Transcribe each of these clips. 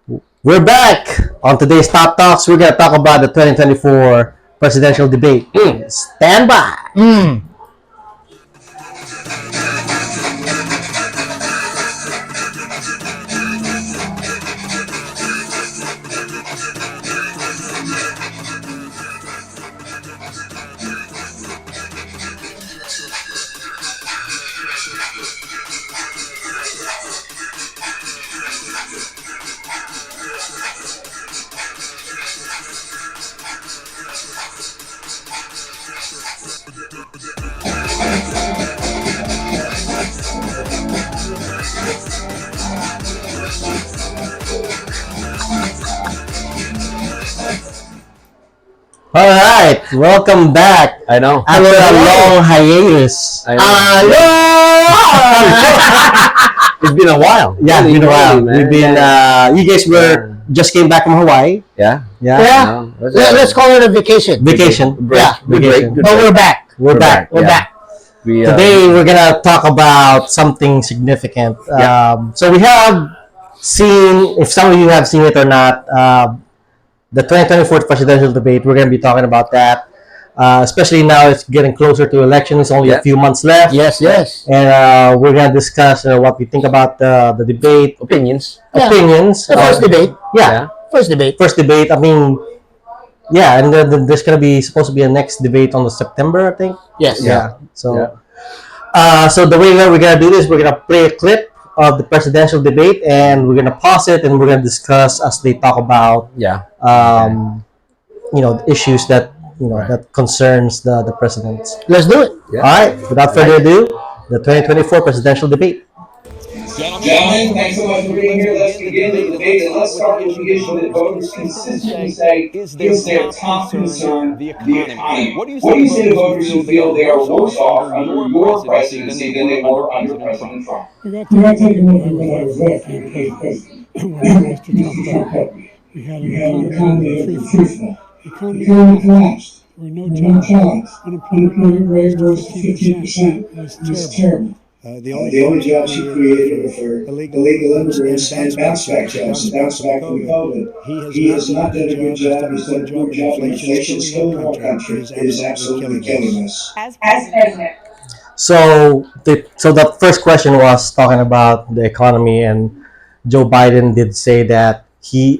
We're back on today's Top Talks. We're going to talk about the 2024 presidential debate. Stand by. All right, welcome back. I know. After a long hiatus. I know. It's been a while. Yeah, it's been a while. We've been. You guys were just came back from Hawaii. Yeah. Yeah. Let's call it a vacation. Vacation. Yeah. Vacation. But we're back. We're back. We're back. Today we're gonna talk about something significant. So we have seen, if some of you have seen it or not, the 2024 presidential debate. We're gonna be talking about that, especially now it's getting closer to elections. Only a few months left. Yes. And we're gonna discuss what we think about the debate. Opinions. Opinions. The first debate. Yeah. First debate. I mean, yeah, and then there's gonna be supposed to be a next debate on the September, I think. Yes. Yeah. So, so the way that we're gonna do this, we're gonna play a clip of the presidential debate, and we're gonna pause it, and we're gonna discuss as they talk about, issues that that concerns the president. Let's do it. All right. Without further ado, the 2024 presidential debate. Gentlemen, thanks so much for being here. Let's begin the debate, and let's start with the issue that voters consistently say is their top concern, the economy. What do you say to voters who feel they are worse off under your presidency than they were under President Trump? We're not taking away from what I was left because we're asked to talk about. We had an economy that was truthful. The economy collapsed. There were no jobs. Unemployment rate rose to 15%. It was terrible. The only jobs he created were for illegal immigrants and bounce back jobs, bounce back from COVID. He has not done a good job. He's done a poor job. Inflation is still in our country. It is absolutely killing us. As president. So the first question was talking about the economy, and Joe Biden did say that he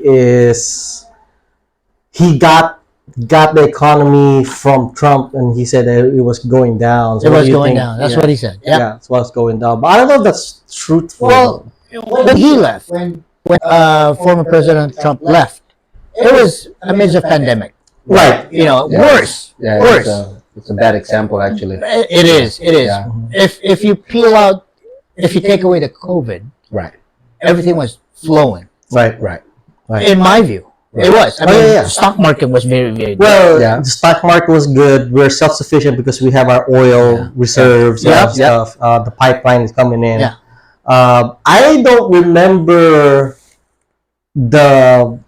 got the economy from Trump, and he said that it was going down. So it was going down. That's what he said. Yeah. That's what's going down. But I don't know if that's truthful. Well, when he left, when former President Trump left, it was amidst a pandemic. Right. Worse. Yeah, Worse. It's a bad example, actually. It is. Yeah. If you take away the COVID, Right. everything was flowing. Right. In my view, it was. I mean, the stock market was very, very good. Well, the stock market was good. We're self-sufficient because we have our oil reserves and stuff. The pipeline is coming in. Yeah. I don't remember the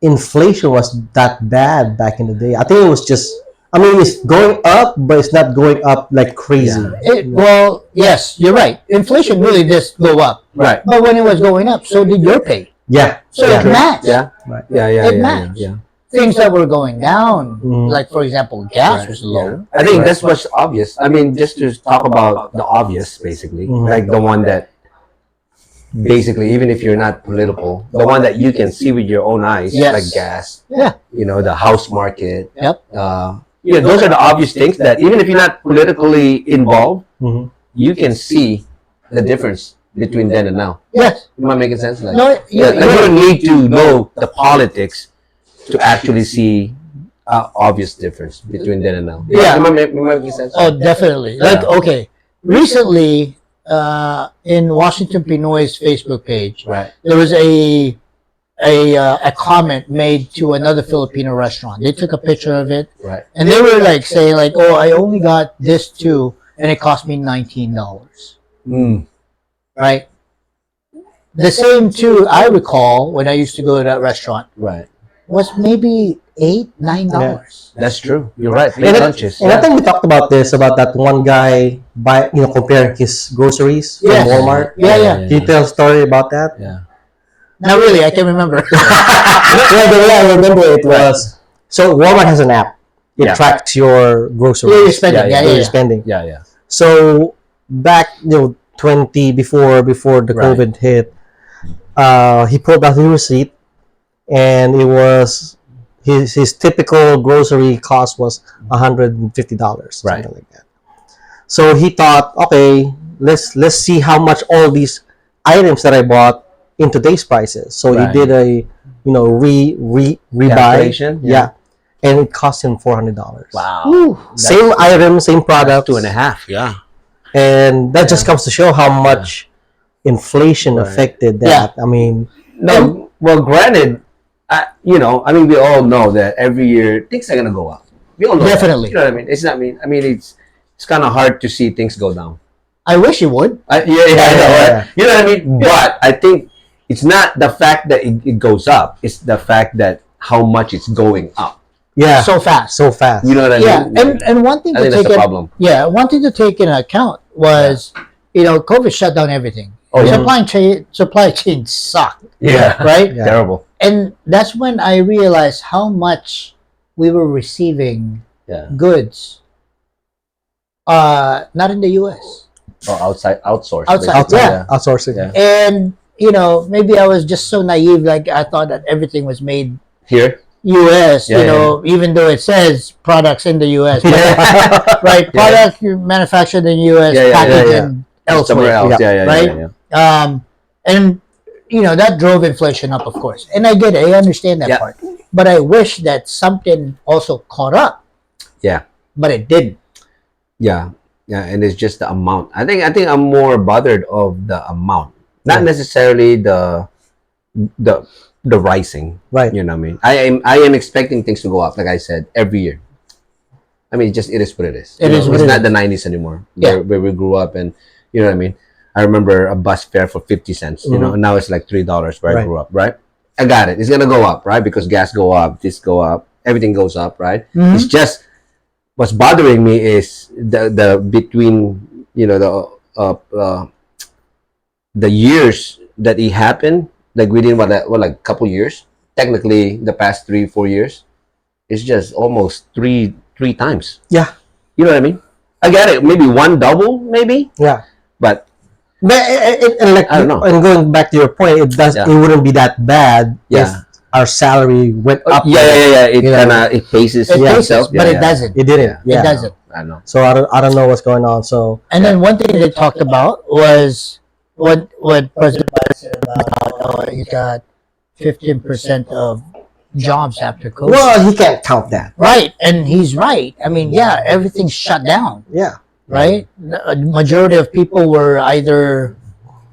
inflation was that bad back in the day. I think it was just, it's going up, but it's not going up like crazy. Well, yes, you're right. Inflation really did go up. Right. But when it was going up, so did your pay. Yeah. So it matched. Yeah. Right. It matched. Things that were going down, like for example, gas was low. I think that's what's obvious. Just to talk about the obvious, basically, like the one that, basically, even if you're not political, the one that you can see with your own eyes, like gas. Yeah. The house market. Yep. Those are the obvious things that even if you're not politically involved, you can see the difference between then and now. Yes. Am I making sense? No, you don't need to know the politics to actually see obvious difference between then and now. Yeah. Am I making sense? Oh, definitely. Okay. Recently, in Washington Pinoy's Facebook page, there was a comment made to another Filipino restaurant. They took a picture of it, and they were saying "Oh, I only got this too, and it cost me $19." Right? The same too, I recall when I used to go to that restaurant. Was maybe $8-9. That's true. You're right. And I think we talked about this, about that one guy comparing his groceries from Walmart. Yeah. Can you tell a story about that? Yeah. Not really. I can't remember. Well, the way I remember it was, so Walmart has an app. It Yeah. tracks your groceries. Your spending. Yeah, Your spending. Yeah, yeah. So back, 20 before the Right. COVID hit, he pulled out his receipt, and it was his typical grocery cost was $150, something Right. like that. So he thought, okay, let's see how much all these items that I bought in today's prices. So Right. he did a rebuy. Calculation, yeah. And it cost him $400. Wow. Same item, same product, 2.5. Yeah. and that just comes to show how much inflation Right. affected that. I mean, No, well, granted, I mean, we all know that every year things are gonna go up. We all know that. Definitely. You know what I mean? It's not. I mean, it's kind of hard to see things go down. I wish it would. I know. Yeah. Right? You know what I mean? But I think it's not the fact that it goes up. It's the fact that how much it's going up. yeah, So fast. so fast. You know what I Yeah, mean? and one thing I to think that's take the in, problem. yeah, one thing to take into account was, COVID shut down everything. Oh, yeah. Supply chain sucked, Yeah. right? Yeah. Terrible. And that's when I realized how much we were receiving Yeah. goods, not in the U.S. Or outsourced. Outside, basically. yeah. Outsourcing. Yeah. And maybe I was just so naive, like I thought that everything was made Here. U.S. Yeah, Even though it says products in the U.S. Right? Yeah. Product manufactured in the U.S. Yeah, yeah, packaged yeah, yeah. in Somewhere elsewhere. else. Yeah. Yeah. Right? Yeah. And that drove inflation up, of course. And I get it. I understand that Yeah. part. But I wish that something also caught up. Yeah. But it didn't. Yeah, and it's just the amount. I think I'm more bothered of the amount, not necessarily the rising. Right. You know what I mean? I am expecting things to go up, like I said, every year. I mean, it is what it is. It is what It's it not is. the 90s anymore, Yeah. where we grew up, and you know what I mean. I remember a bus fare for 50 cents. You know, and now it's like $3 where I Right. grew up. Right? I got it. It's gonna go up, right? Because gas go up, this go up, everything goes up, right? Mhm. It's just what's bothering me is the between the years that it happened, like within like a couple years, technically the past 3-4 years, it's just almost three times. Yeah. You know what I mean? I get it. Maybe one double, maybe, Yeah. but But and like, I don't know. and going back to your point, it wouldn't be that bad if Yeah. our salary went up. yeah. It You know, kind of it paces It itself. paces, but it doesn't. It didn't. Yeah. Yeah. It doesn't. I know. So I don't know what's going on. So And then one thing they talked about was what President Biden said about he got 15% of jobs after COVID. well, he can't count that. Right, and he's right. I mean, yeah, everything's shut down, Yeah. right? The majority of people were either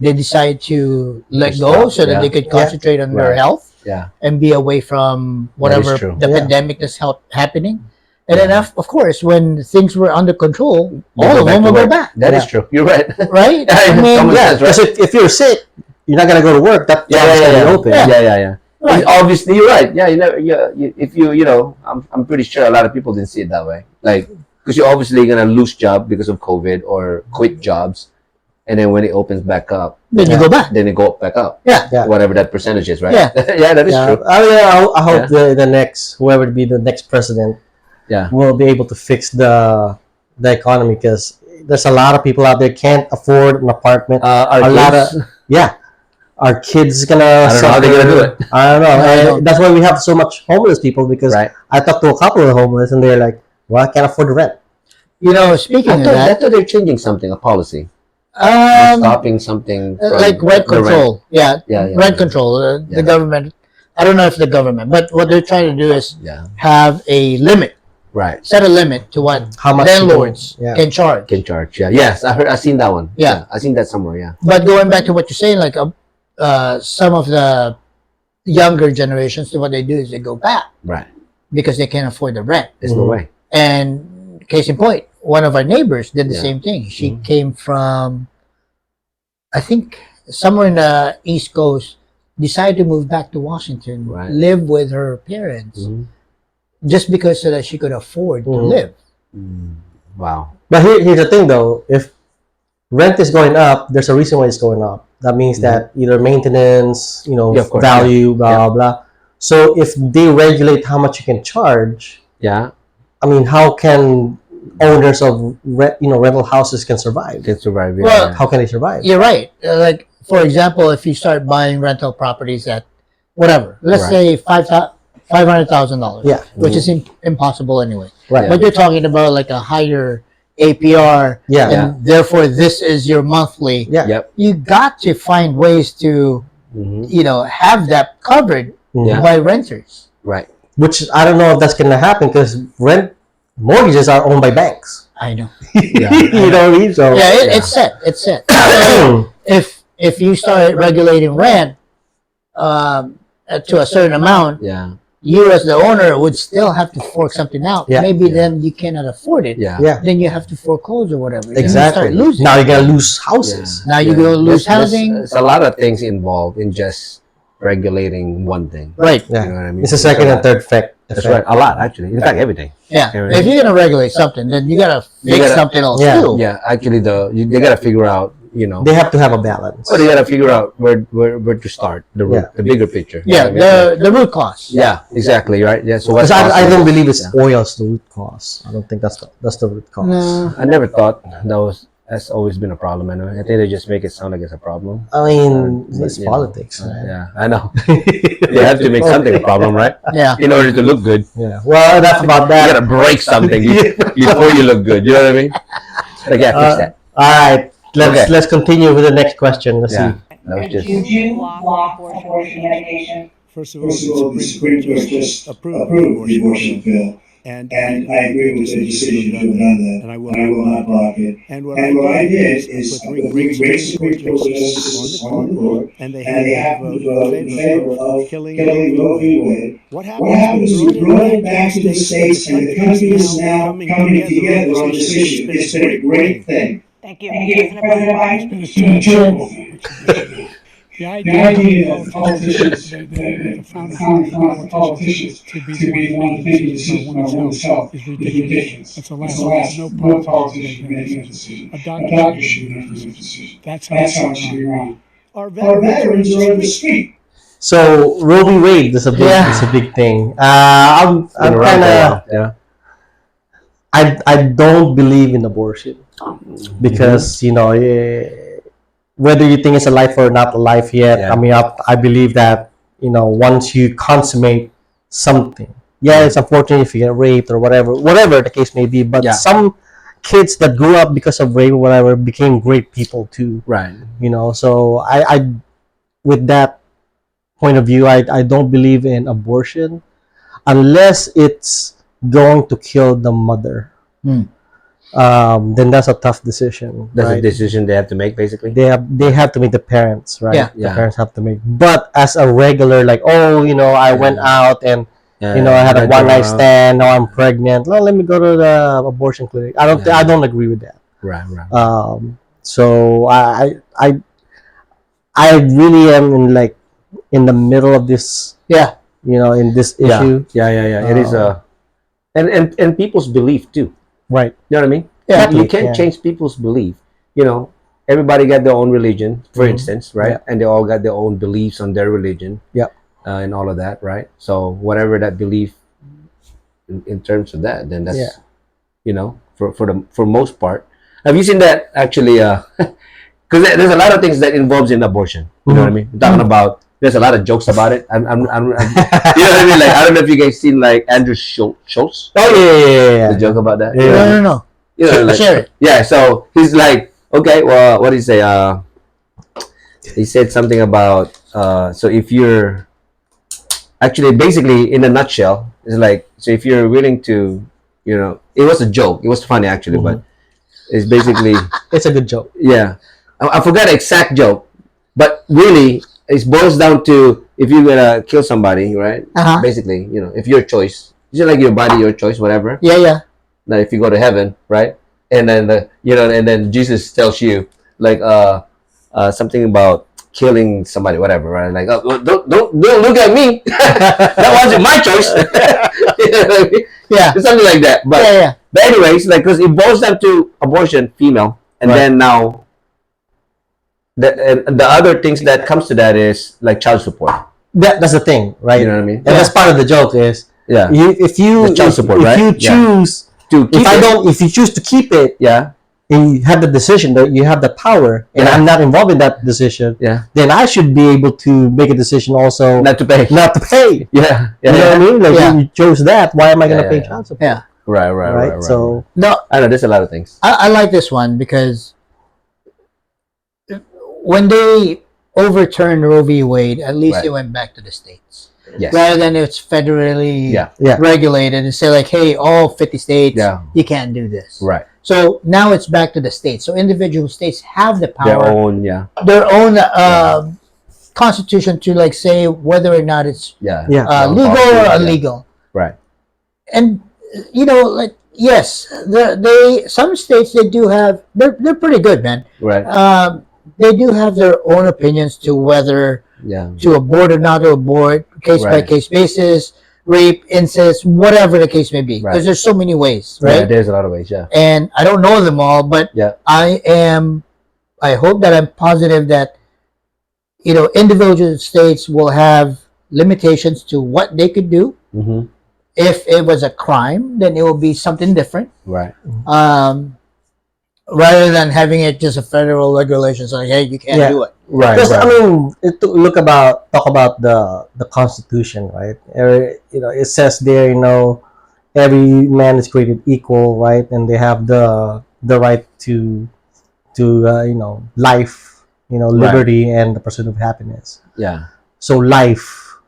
they decide to let Just go stop, so that yeah. they could concentrate on their Right. health Yeah. and be away from whatever true. the Yeah. pandemic that's happening. And then, of course, when things were under control, They all go of back them to will go work. back, That is Yeah. true. You're right. right? Yeah, I mean, someone Yeah. says, right? Because if you're sick, you're not gonna go to work. That Yeah, job's yeah, gonna yeah. be open. Yeah. Right. And obviously, you're right. Yeah, if I'm pretty sure a lot of people didn't see it that way. Like, because you're obviously gonna lose job because of COVID or quit jobs, and then when it opens back up, then you go back. then it go back up. Yeah. Yeah. Whatever that percentage is, right? Yeah. Yeah, that is Yeah. true. I hope the next whoever be the next president Yeah. will be able to fix the economy, because there's a lot of people out there can't afford an apartment. Our a lot kids, of our kids gonna. I don't know how they're gonna do it. I don't know. I don't. That's why we have so much homeless people, because Right. I talked to a couple of homeless and they're like, "Well, I can't afford the rent." Speaking I of thought, I that, thought they're changing something, a policy, They're stopping something from like rent the control. Yeah, Yeah. rent control. Yeah. The government. I don't know if the government, but what they're trying to do is Yeah. have a limit, Right. set a limit to what How much landlords people- yeah. can charge. Can charge. Yeah. Yes, I've seen that one. Yeah. I seen that somewhere. Yeah. But going back to what you're saying, like some of the younger generations, what they do is they go back Right. because they can't afford the rent. There's no way. And case in point, one of our neighbors did the Yeah. same thing. She came from, I think, somewhere in the East Coast, decided to move back to Washington, Right. live with her parents, Mhm. just because so that she could afford to Mhm. live. Wow. But here's the thing, though: if rent is going up, there's a reason why it's going up. That means that either maintenance, Yeah, of course, value, blah, blah, blah. So if they regulate how much you can charge, Yeah, I mean, how can owners of rental houses can survive? can survive. Yeah, Well, yeah. How can they survive? You're right. Like, for example, if you start buying rental properties at whatever, let's Right. say $500,000, Yeah. which is impossible anyway. Right. But you're talking about like a higher APR, Yeah. and therefore this is your monthly. Yeah. Yep. You got to find ways to, have that covered Yeah. by renters. Right. Which I don't know if that's going to happen because mortgages are owned by banks. I know. Yeah. You know what I mean? So Yeah, it's set. It's set. So if you start regulating rent to a certain amount, Yeah. you as the owner would still have to fork something out. Yeah. Maybe then you cannot afford it. Yeah. yeah, Then you have to foreclose or whatever. Then exactly. You start losing. Now you're going to lose houses. Now you're going to lose There's- housing. There's a lot of things involved in just regulating one thing. Right. Yeah. You know what I mean? It's a second and third effect. That's right. A lot, actually. In fact, everything. Yeah. Yeah. If you're going to regulate something, then you got to fix gotta- something else Yeah. too. Yeah. Actually, they got to figure out, They have to have a balance. they got to figure out where to start, Yeah. the bigger picture. Yeah, You know what I mean? the root cause. Yeah, exactly, right? Yeah. So Because I don't believe it's Yeah. oil's the root cause. I don't think that's the root cause. No. I never thought that's always been a problem. Anyway, I think they just make it sound like it's a problem. I mean, it's you know, politics. Right? Yeah, I know. They have to make something a problem, right? Yeah. In order to look good, Yeah. Well, enough about you that. gotta break something before you look good. You know what I mean? Like, yeah, fix that. All right. Okay. Let's continue with the next question. Let's Yeah, see. that was just. Did you block abortion medication? First of all, the Supreme Court just approved the abortion bill. And I agree with the decision to have done that, and I will not block it. And what I did is put three great Supreme Court justices on the court, and they have to vote in favor of killing Roe v. Wade. What happens is we brought it back to the states, and the country is now coming together on this issue. It's been a great thing. Thank you. President Biden? It's been a terrible thing. The idea that politicians, the founding politicians, to be the one to think about one's health is ridiculous. That's the last. No politician should make that decision. A doctor should make that decision. That's how it should be run. Our veterans are on the street. So Roe v. Wade is a big thing. I'm Been around kind for a of while, yeah. I don't believe in abortion because whether you think it's a life or not a life yet. Yeah. I mean, I believe that once you consummate something, it's unfortunate if you get raped or whatever the case may be. But Yeah. some kids that grew up because of rape or whatever became great people too. Right. So I with that point of view, I don't believe in abortion unless it's going to kill the mother. Then that's a tough decision. That's right? a decision they have to make, basically. They have to make the parents, right? Yeah. The Yeah. parents have to make. But as a regular, like, I went out and I had a one night stand. Now I'm pregnant. Well, let me go to the abortion clinic. I don't agree with that. Right, right. So I really am in the middle of this. Yeah. In this issue. Yeah. It is and people's belief too. Right. You know what I mean? Yeah. You can't change people's belief. Everybody got their own religion, for instance, right? Yeah. And they all got their own beliefs on their religion. Yeah. And all of that, right? So whatever that belief in terms of that, then that's for most part. Have you seen that actually? Because there's a lot of things that involves in abortion. You know what I mean? I'm talking about. There's a lot of jokes about it. I'm you know what I mean? Like, I don't know if you guys seen like Andrew Schultz. Oh yeah. The joke about that. Yeah. No. Share it. Yeah. So he's like, okay, well, what did he say? He said something about so if you're actually basically in a nutshell, it's like, so if you're willing to, it was a joke. It was funny actually, but it's basically It's a good joke. yeah. I forgot the exact joke, but really it boils down to if you're gonna kill somebody, right? Uh-huh. Basically, if your choice, it's just like your body, your choice, whatever. Yeah. Now, if you go to heaven, right, and then and then Jesus tells you like something about killing somebody, whatever, right? Like, oh, don't look at me. That wasn't my choice. You know what I mean? Yeah. It's something like that. But Yeah. but anyways, like, because it boils down to abortion, female, and Right. then now the other things that comes to that is like child support. That's the thing, right? You know what I mean? And that's part of the joke is, Yeah. if you The child support, if right? you Yeah. choose To keep it. if you choose to keep it, Yeah. and you have the decision that you have the power, and Yeah. I'm not involved in that decision, Yeah. then I should be able to make a decision also Not to pay. not to pay. Yeah. You know what I mean? Like Yeah. you chose that. Why am I gonna Yeah, pay yeah. child support? Yeah. Right. So No, I know there's a lot of things. I like this one because when they overturned Roe v. Wade, at least Right. it went back to the states. Yes. Rather than it's federally Yeah. regulated and say like, hey, all 50 states, Yeah. you can't do this. Right. So now it's back to the states. So individual states have the Their power, own. Yeah. their own constitution to like say whether or not it's Yeah. Yeah. Their own legal policy, or yeah. illegal. Right. And you know, like yes, they some states they do have they're pretty good, man. Right. They do have their own opinions to whether Yeah. to abort or not to abort, case by Right. case basis, rape, incest, whatever the case may be. Because Right. there's so many ways, Yeah. right? There's a lot of ways. Yeah. And I don't know them all, but Yeah. I hope that I'm positive that you know individual states will have limitations to what they could do. Mm-hmm. If it was a crime, then it will be something different. Right. Rather than having it just a federal regulation saying, hey, you can't Yeah. do it. Right. because right. I mean, talk about the Constitution, right? You know, it says there, you know, every man is created equal, right? And they have the right to you know, life, you know, Right. liberty and the pursuit of happiness. Yeah. So life,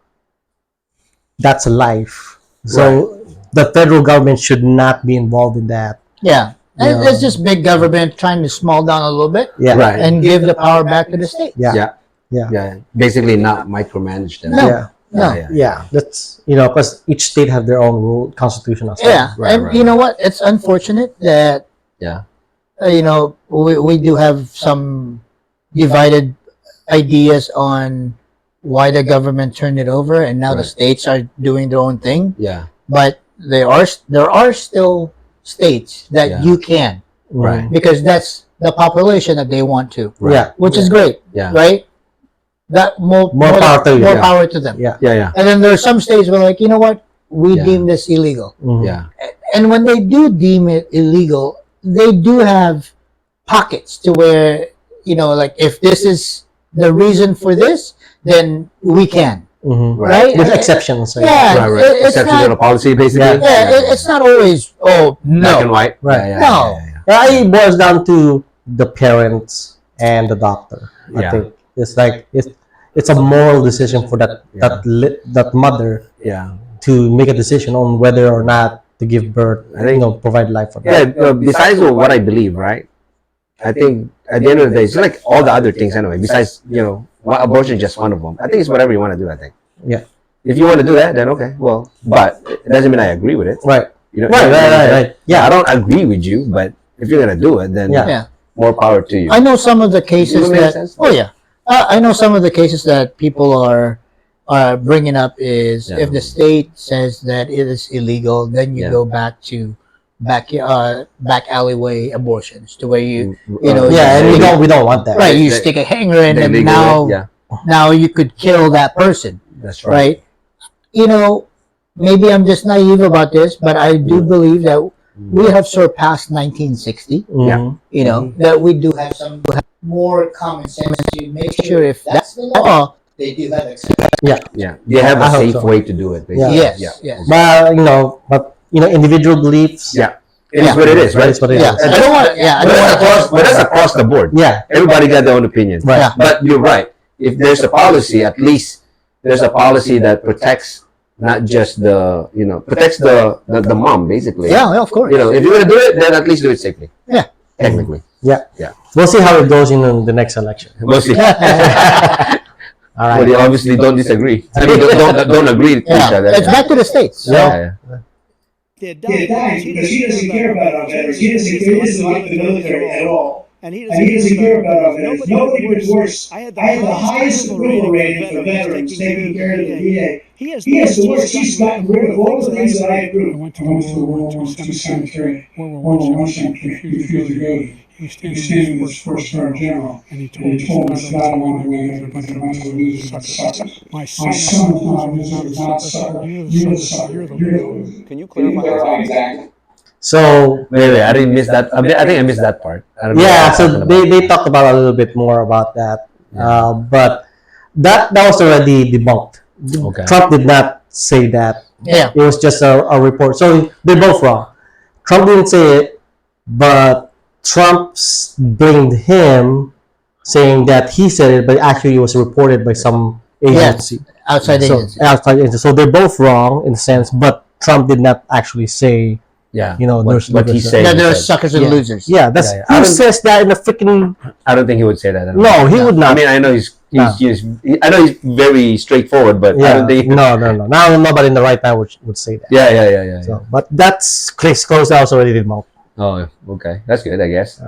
that's a life. So the federal government should not be involved in that. Yeah. And Yeah. it's just big government trying to small down a little bit Yeah. Right. and give the power back to the state. Yeah. Yeah. Yeah. Yeah. Basically, not micromanage them. No. Yeah. No. Yeah. Yeah. That's, you know, because each state have their own rule, constitutional stuff. Yeah. Right, And right, you know what? It's unfortunate that, Yeah. you know, we do have some divided ideas on why the government turned it over and now the Right. states are doing their own thing. Yeah. But there are still states that Yeah. you can, Right. because that's the population that they want to, Right. Yeah. which is great, Yeah. right? That more power to you, more yeah. power to them. Yeah. Yeah. Yeah. And then there are some states where like, you know what, we Yeah. deem this illegal. Mhm. Yeah. And when they do deem it illegal, they do have pockets to where, you know, like if this is the reason for this, then we can, Mhm. right? With exceptions. Right? Yeah. Right. Right. It's Exceptions not- to the policy, basically. Yeah, it's not always, oh, Black and no. white. Right. Yeah, yeah, No. yeah, yeah, Yeah, it boils down to the parents and the doctor. I Yeah. think it's like it's a moral decision for that mother yeah. to make a decision on whether or not to give birth, I think- you know, provide life for Yeah. them. Besides what I believe, right? I think at the end of the day, it's like all the other things anyway. Besides, you know, abortion is just one of them. I think it's whatever you want to do. I think. Yeah. If you want to do that, then okay. Well, but it doesn't mean I agree with it. Right. You know, Right. Yeah, I don't agree with you, but if you're gonna do it, then Yeah. Yeah. more power to you. I know some of the cases Does that make that. sense? Oh yeah, I know some of the cases that people are bringing up is Yeah. if the state says that it is illegal, then you Yeah. go back to back alleyway abortions to where you know Yeah, and you we don't want that. right you The- stick a hanger in the and legal now way, yeah, now you could kill that person, that's right. right? You know, maybe I'm just naive about this, but I do believe that we have surpassed 1960. Mhm. You know, that we do have some more common sense to make sure if that's the law, they do have acceptance. Yeah, they have I a hope safe so. way to do it. Basically. Yes, Yeah. yes. But individual beliefs. Yeah. It is what it is, right? It's what it Yeah, is. I don't want. Yeah, I But don't that's, want across, but that's across the board. Yeah. Everybody got their own opinion. Right. Yeah. But you're right. If there's a policy, at least there's a policy that protects not just protects the mom, basically. Yeah, of course. You know, if you're gonna do it, then at least do it safely. Yeah. Technically. Yeah. Yeah. We'll see how it goes in the next election. We'll see. All right. But they obviously don't disagree. I mean, don't agree with each Yeah, other. it's back to the states. So, Yeah. They're dying because he doesn't care about our veterans. He doesn't like the military at all. And he doesn't care about our veterans. Nobody was worse. I had the highest approval rating for veterans taking care of the VA. He has the worst. He's gotten rid of all the things that I I Mm-hmm. went to the World War II cemetery, World War I cemetery, refused to go to. He was standing with his first sergeant general, and he told us that I don't want to win, they're a bunch of losers and suckers. My son is not a sucker. You're the sucker. You're the loser. Can you clarify exactly? So Wait, I didn't miss that. I think I missed that part. I don't know what yeah, you're talking so about. they talked about a little bit more about that, but that was already debunked. Okay. Trump did not say that. Yeah. It was just a report. So they're both wrong. Trump didn't say it, but Trump blamed him, saying that he said it, but actually it was reported by some agency. Outside So, agency. outside agency. So they're both wrong in a sense, but Trump did not actually say, Yeah. you know, there's what he's saying. Yeah, they're he said. suckers and losers. yeah, that's Yeah, yeah. I who don't- says that in the freaking. I don't think he would say that. No, he would not. I mean, I know he's I know he's very straightforward, but I Yeah, don't think. no. Now nobody in the right time would say that. Yeah. So, but that's case closed. That was already debunked. Oh, okay. That's good, I guess.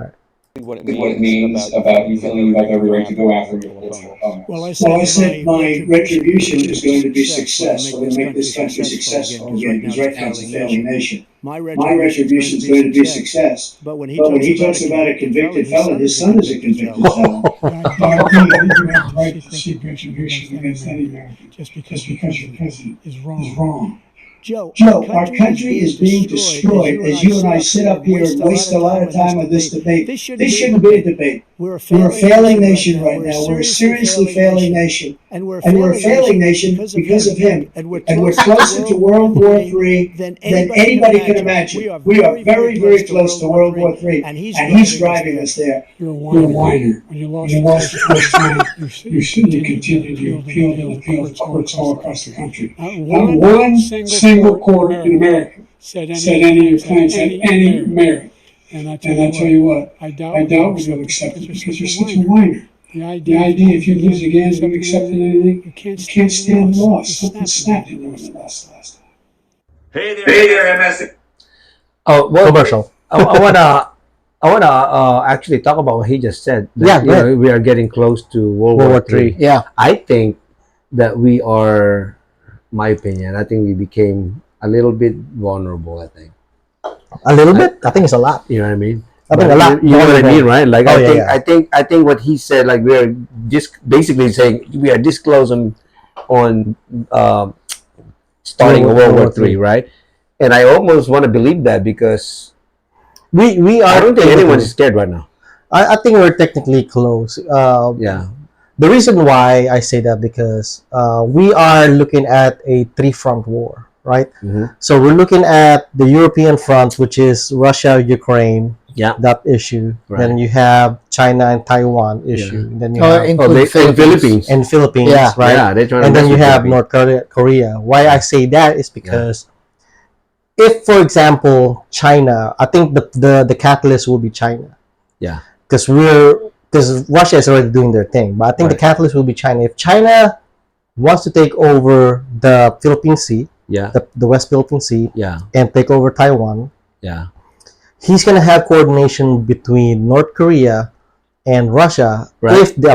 What it means about you feeling you have every right to go after your political opponent. Well, I said my retribution is going to be success. We're going to make this country successful again, because right now it's a failing nation. My retribution is going to be success. But when he talks about a convicted felon, his son is a convicted felon. I agree. I think you have the right to seek retribution against any American just because your president is wrong. Joe, our country is being destroyed as you and I sit up here and waste a lot of time on this debate. This shouldn't be a debate. We're a failing nation right now. We're a seriously failing nation. And we're a failing nation because of him. And we're closer to World War III than anybody can imagine. We are very, very close to World War III. And he's driving us there. You're a whiner. When you lost the first time, you continued to appeal to courts all across the country. Not one single court in America said any of your claims had any merit. And I tell you what, I doubt you'll accept it because you're such a whiner. The idea if you lose again, you accepting anything, you can't stand loss. Something snapped in you in the last time. Hey there, MS. Oh, well, Commercial. I wanna actually talk about what he just said. Yeah, That, go ahead. we are getting close to World War III. Yeah. I think that we are, my opinion, I think we became a little bit vulnerable. I think. A little bit. I think it's a lot. You know what I mean? I think a lot. You know what I mean, right? Like Oh, I think what he said, like we are just basically saying we are this close on starting a World War III, right? And I almost want to believe that because We are. I don't think technically- anyone's scared right now. I think we're technically close. Yeah. The reason why I say that because we are looking at a three-front war, right? Mhm. So we're looking at the European front, which is Russia, Ukraine, Yeah. that issue. Right. Then you have China and Taiwan issue. Then you have Include Philippines. and Philippines, Yeah. right? Yeah, they're trying to And then mess you with have Philippines. North Korea. Why I say that is because if, for example, China, I think the catalyst will be China. Yeah. Because Russia is already doing their thing, but I think the Right. catalyst will be China. If China wants to take over the Philippine Sea, Yeah. the West Philippine Sea, Yeah. and take over Taiwan, Yeah. he's gonna have coordination between North Korea and Russia Right. if the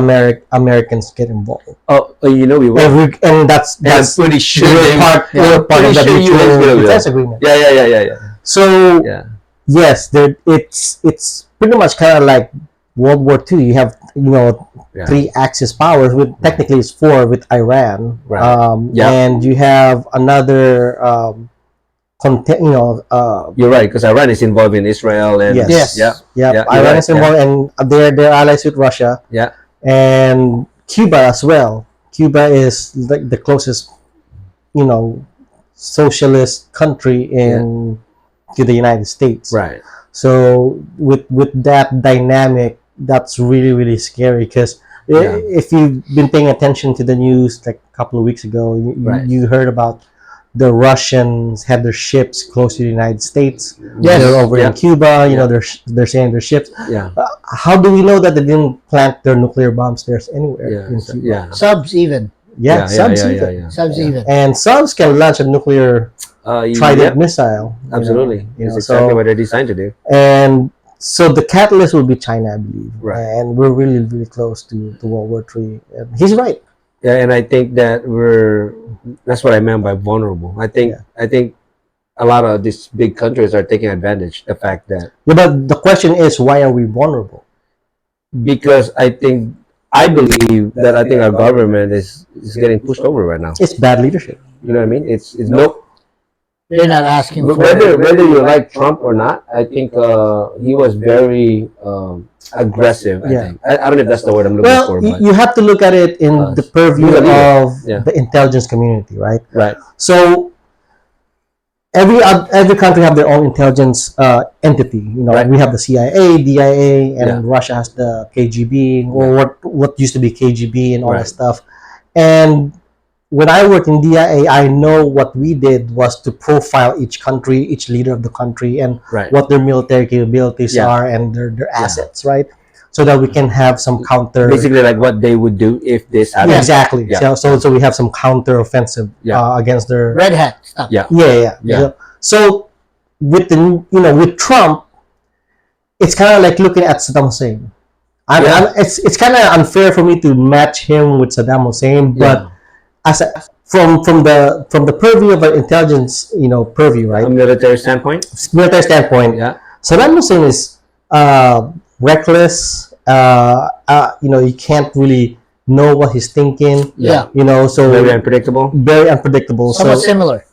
Americans get involved. Oh, you know we will. And that's And I'm pretty sure we're part of pretty the sure US mutual will. defense agreement. Yeah. So Yeah. yes, it's pretty much kind of like World War II. You have Yeah. three axis powers. With technically it's four with Iran. Right. Yeah. And you have another You're right, because Iran is involved in Israel and yes. yeah. Yeah, Yeah, you're Iran right, is involved, and they're allies with Russia. Yeah. And Cuba as well. Cuba is like the closest, socialist country to the United States. Right. So with that dynamic, that's really really scary because Yeah. if you've been paying attention to the news like a couple of weeks ago, Right. you heard about the Russians have their ships close to the United States. Yes. They're over Yeah. in Cuba. Yeah. They're saying their ships. Yeah. How do we know that they didn't plant their nuclear bombs there anywhere Yeah. in So- Cuba? yeah. Subs even. Yeah, subs yeah, even. yeah. Subs even. And subs can launch a nuclear Trident Yeah, missile. absolutely. You know, That's exactly so- what they're designed to do. And so the catalyst will be China, I believe. Right. And we're really, really close to World War III. And he's right. Yeah, and I think that that's what I meant by vulnerable. I think a lot of these big countries are taking advantage. The fact that Yeah, but the question is, why are we vulnerable? because I believe that I think our government is getting pushed over right now. It's bad leadership. You know what I mean? It's no They're not asking for whether you like Trump or not. I think he was very aggressive. I Yeah. think I don't know if that's the word I'm looking Well, for, but you have to look at it in the purview he's a leader. of Yeah. the intelligence community, right? right. So every country have their own intelligence entity. You know, Right. we have the CIA, DIA, and Yeah. Russia has the KGB, or what used to be KGB, and all Right. that stuff. And when I worked in DIA, I know what we did was to profile each country, each leader of the country, and Right. what their military capabilities Yeah. are and their assets, right? So that we can have some counter. Basically, like what they would do if this happened. Yeah, exactly. Yeah. So we have some counter offensive Yeah. against their red hat stuff. Yeah. yeah. So with with Trump, it's kind of like looking at Saddam Hussein. It's kind of unfair for me to match him with Saddam Hussein, but from the purview of an intelligence purview, right? A military standpoint. Military standpoint, Yeah. Saddam Hussein is reckless. You can't really know what he's thinking. Yeah. So Very unpredictable. very unpredictable. Somewhat So similar.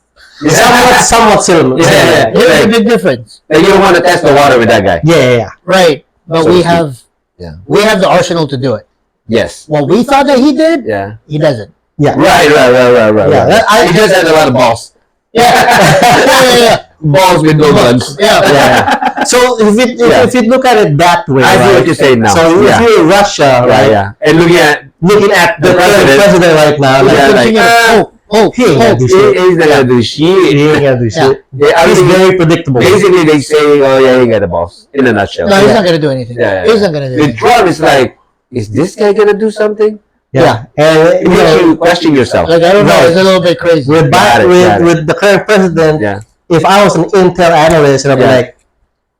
somewhat similar. Yeah. Here's a big difference. Like you don't want to test the water with that guy. Yeah. Right. But So we to speak. have Yeah. we have the arsenal to do it. Yes. What we thought that he did, Yeah. he doesn't. Yeah. Right. Yeah, He just has a lot of balls. Yeah. Balls with no guns. Yeah. So if you look at it that way, I see right? what you're saying now. So Yeah. if you're Russia, right? Yeah. And looking at The current president right now, like, Yeah, like, he ain't gonna do shit. he's not gonna do He shit. ain't gonna do shit. Yeah, I He's mean, very predictable. basically they say, oh yeah, he got the balls. In a nutshell. No, he's not gonna do anything. Yeah. He's not gonna do With anything. Trump, it's like, is this guy gonna do something? Yeah. And It makes you question yourself. Like I don't know, Right. it's a little bit crazy. with Got it, got it. with the current president, Yeah. if I was an intel analyst, I'd be Yeah. like,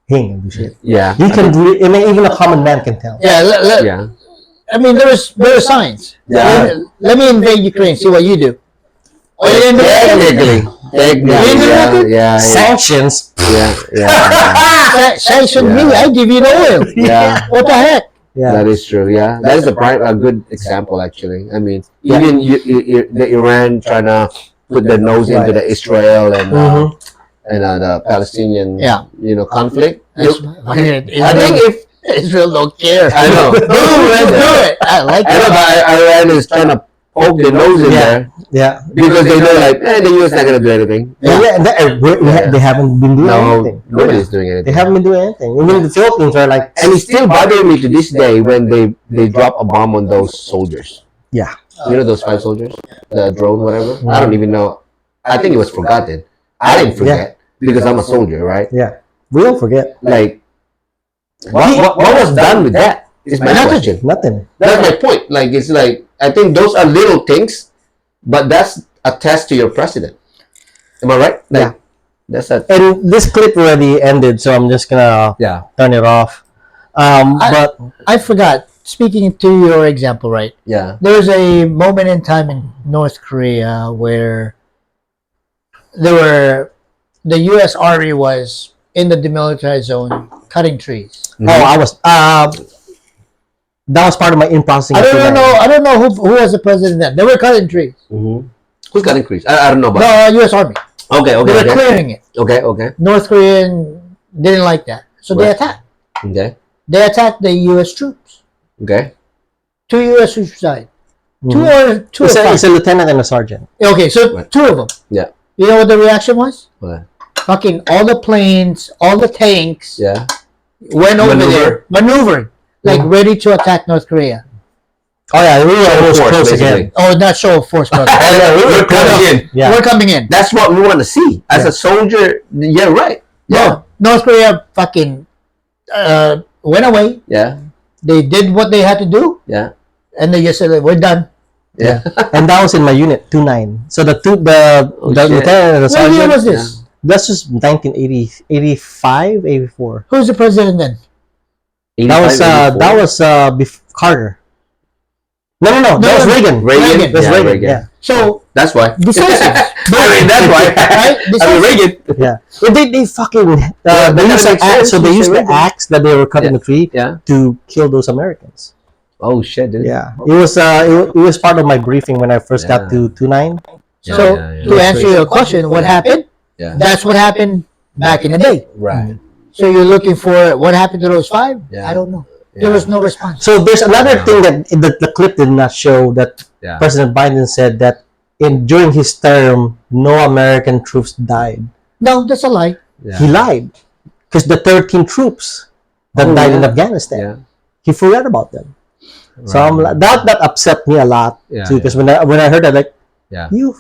he ain't gonna do shit. Yeah. He can do it. I mean, even a common man can tell. Yeah, Yeah. I mean, there are signs. Yeah. Let me invade Ukraine. See what you do. Oh, you didn't do anything? Technically, yeah. Sanctions. Sanction me. Yeah. I give you the oil. Yeah. What the heck? Yeah. That is true. Yeah, that is a good example actually. I mean, Yeah. even the Iran trying to put their nose into the Israel and the Palestinian conflict. I think if Israel don't care. I know, Let's do it. I like I know, it. but Iran is trying to poke their nose in there Yeah. because they know like the US not gonna do anything. They haven't been doing anything. Nobody's doing They anything. haven't been doing anything. Even the Philippines are like, And it's still bothering me to this day when they drop a bomb on those soldiers. yeah. You know those 5 soldiers? The drone, whatever? I don't even know. I think it was forgotten. I didn't forget because I'm a soldier, right? Yeah. We don't forget. Like, what was done with that? Is my question. Nothing. That's my point. Like, it's like, I think those are little things, but that's a test to your president. Am I right? Like, Yeah. That's a. And this clip already ended, so I'm just gonna Yeah. turn it off. But I forgot. Speaking to your example, right? Yeah. There's a moment in time in North Korea where the U.S. Army was in the demilitarized zone cutting trees. I was that was part of my in-processing. I don't know who was the president then. They were cutting trees. Mm-hmm. Who's got increased? I don't know about The U.S. Army. Okay, They were okay. clearing it. Okay. North Korean didn't like that, so they Right. attacked. Okay. They attacked the U.S. troops. Okay. 2 U.S. troops died. Two or It's five. a lieutenant and a sergeant. Okay, so Right. 2 of them. Yeah. You know what the reaction was? What? Fucking all the planes, all the tanks Yeah. went over there, Maneuver. maneuvered, like ready to attack North Korea. Oh yeah, we were almost Force, close basically. again. Oh, not show of force, brother. We're coming in. Yeah. We're coming in. That's what we want to see. As a soldier, yeah, right. Yeah. No, North Korea fucking went away. Yeah. They did what they had to do, Yeah. and they just said, "We're done." Yeah. And that was in my unit 29. So the shit. lieutenant and the What year sergeant. was this? That's just 1980, 85, 84. Who's the president then? That was Carter. No, that was Reagan. Reagan? That's Yeah, Reagan. Reagan. Yeah. So That's why. decisive. I mean, that's why. Right? I mean, Reagan. Yeah. Well, they fucking that they used makes the axe, sense. so they You used say the Reagan. axe that they were cutting the tree Yeah. to kill those Americans. Oh shit, dude. Yeah, it was part of my briefing when I first got Yeah. to 29. Yeah, So yeah, to answer your question, what happened? Yeah. That's what happened back in the day. Right. So you're looking for what happened to those 5? Yeah. I don't know. There was no response. So there's another thing that the clip did not show, that Yeah. President Biden said that during his term, no American troops died. No, that's a lie. Yeah. He lied, because the 13 troops that died in Afghanistan, Yeah. he forgot about them. So that upset me a lot Yeah, too, because when I heard that, like, Yeah. you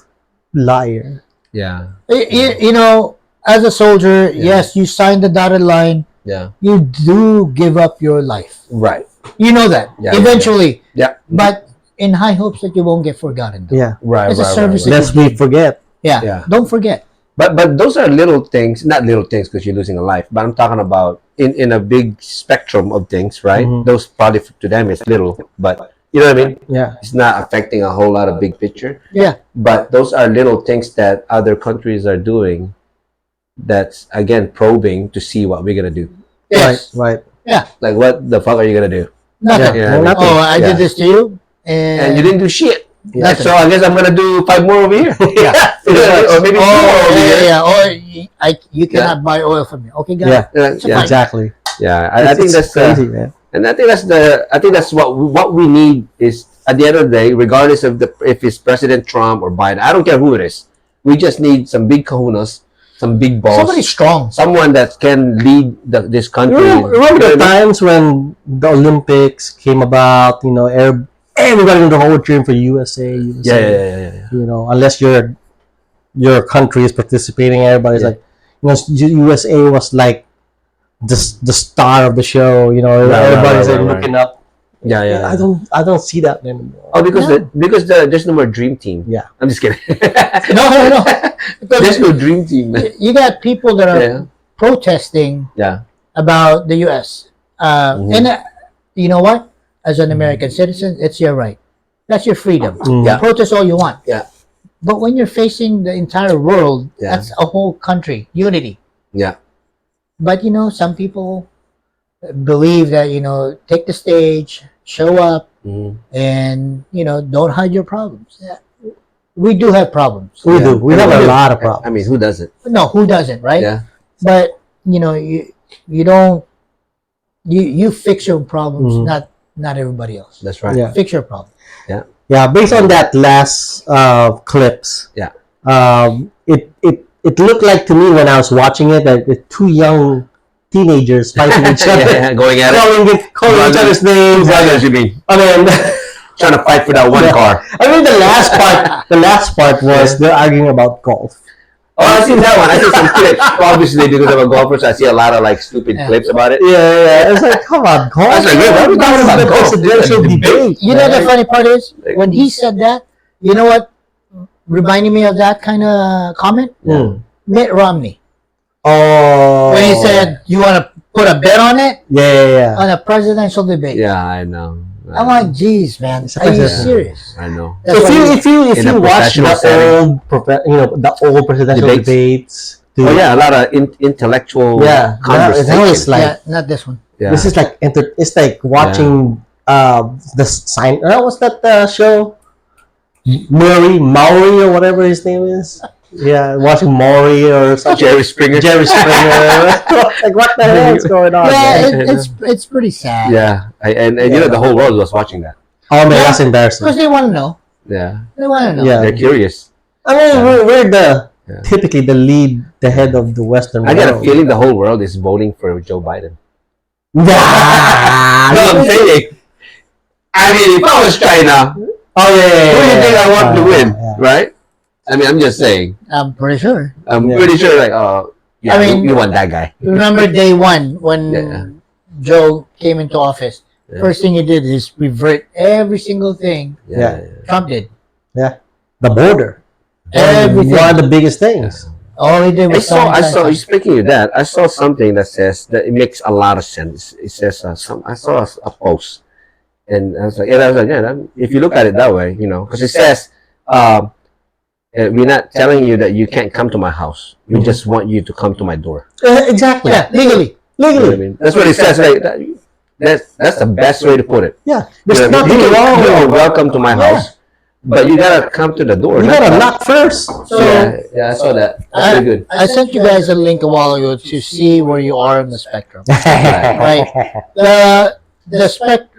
liar. Yeah. You know, as a soldier, yes, you sign the dotted line. Yeah. You do give up your life. Right. You know that. Yeah, Eventually. Yeah. But in high hopes that you won't get forgotten. Though. Yeah, Right. It's a service. lest we forget. Yeah. Yeah. Don't forget. But those are little things, not little things because you're losing a life. But I'm talking about in a big spectrum of things, right? Mhm. Those probably to them is little, but you know what I mean. Yeah, It's not affecting a whole lot of big picture. Yeah. But those are little things that other countries are doing. That's again probing to see what we're gonna do. Yes. right. Like, what the fuck are you gonna do? Nothing. Yeah. No, nothing. Oh, I Yeah. did this to you, And you didn't do shit. Nothing. So I guess I'm gonna do 5 more over here. Yeah. Or maybe 2 more Oh, over yeah, here. yeah. Or you cannot buy oil from me. Okay, guys. Yeah, Yeah, It's fine. exactly. yeah. I think It's that's crazy, man. and I think that's what we need is, at the end of the day, regardless of if it's President Trump or Biden, I don't care who it is. We just need some big kahunas, some big balls, Somebody strong. someone that can lead this country. Remember the You know what I mean? times when the Olympics came about? You know, everybody in the whole cheering for USA. Yeah. You know, unless your country is participating, everybody's Yeah. like, USA was like the star of the show. You know, everybody's like looking up. Yeah. I don't see that anymore. Oh, because there's no more dream team. Yeah. I'm just kidding. No. There's no dream team, man. You got people that are Yeah. protesting Yeah. about the U.S. Mhm. And you know what? As an American citizen, it's your right. That's your freedom. Yeah. Protest all you want. Yeah. But when you're facing the entire world, Yeah. that's a whole country, unity. Yeah. But some people believe that take the stage, show up, Mhm. and don't hide your problems. Yeah. We do have problems. We do. We have a lot of problems. I mean, who doesn't? No, who doesn't, right? Yeah. But you don't you fix your problems, Mhm. not everybody else. That's right. Yeah. Fix your problem. Yeah, based on that last clips, Yeah. It looked like to me when I was watching it that the two young teenagers fighting each other, Yeah, going at it. calling each other's names. Brothers, you mean? I mean, Trying to fight for that one Yeah. car. I mean the last part was they're arguing about golf. Oh, I see that one. I see some clips. Obviously, because I'm a golfer, so I see a lot of like stupid clips about it. Yeah. It's like, come on, golf. I was like, wait, what are we talking about The golf? presidential This is a debate. You know the man. funny part is when he said that, you know what reminding me of that kind of comment? Mm. Mitt Romney. Oh. When he said you want to put a bet on it Yeah. on a presidential debate. Yeah, I know. I'm like, geez, man, It's a are you president. serious? I know. That's why If you In a watch professional the setting. the old presidential Debates. debates, Oh yeah, a lot of intellectual Yeah, conversation. that was like yeah, not this one. Yeah. this is like it's like watching the sign. What's that show? Maury or whatever his name is. Yeah, watching Maury or something. Jerry Springer. Jerry Springer. Like what the hell is going on? Yeah, man? it's pretty sad. Yeah, and you know the whole world was watching that. Oh man, that's Because embarrassing. they want to know. Yeah, They want to know. Yeah. they're curious. I mean, we're Yeah. typically the head of the Western I world. got a feeling the whole world is voting for Joe Biden. Nah. No, I'm saying. I mean, if I was China, Oh yeah. who do you think I want to win? Yeah. Right? I mean, I'm just saying. I'm pretty sure. I'm Yeah. pretty sure, like, oh, yeah, I mean- you want that guy. Remember day one when Yeah. Joe came into office? Yeah. First thing he did is revert every single thing Yeah. Trump did. The border. Everything. One of the biggest things. All he did I was saw. Speaking of that, I saw something that says that it makes a lot of sense. It says I saw a post, and I was like, yeah, if you look at it that way, because it says we're not telling you that you can't come to my house. We just want you to come to my door. Exactly. Yeah, legally. You know what I mean? That's what it says. Like that's the best way to put it. Yeah. You There's know what I mean? nothing wrong You are with welcome to my house, but you gotta come to the door. You not gotta come- knock first. So Yeah, I saw that. That's very good. I sent you guys a link a while ago to see where you are in the spectrum. Right.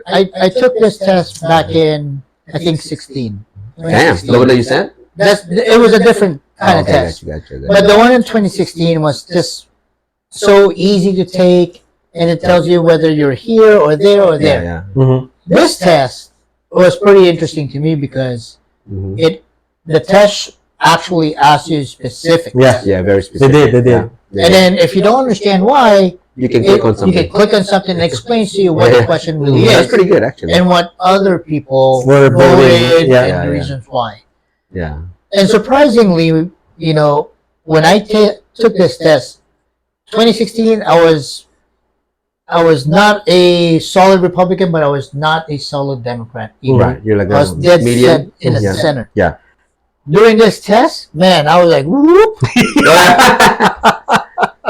I took this test back in I think 16. Damn, the one that you sent? It was a different kind of Okay, test. gotcha. But the one in 2016 was just so easy to take, and it tells you whether you're here or there or there. Yeah. Mhm. This test was pretty interesting to me because Mhm. the test actually asks you specific. Yeah. Yeah, very specific. They did. Yeah. And then if you don't understand why, You can it- click on you something. can click on something that explains to you what the question really Yeah, is that's pretty good actually. and what other people Were voting. voted Yeah. and Yeah, the yeah. reasons why. Yeah. And surprisingly, when I took this test, 2016, I was not a solid Republican, but I was not a solid Democrat either. Right. You're like I was dead medium. set in the Yeah. center. Yeah. During this test, man, I was like, whoop,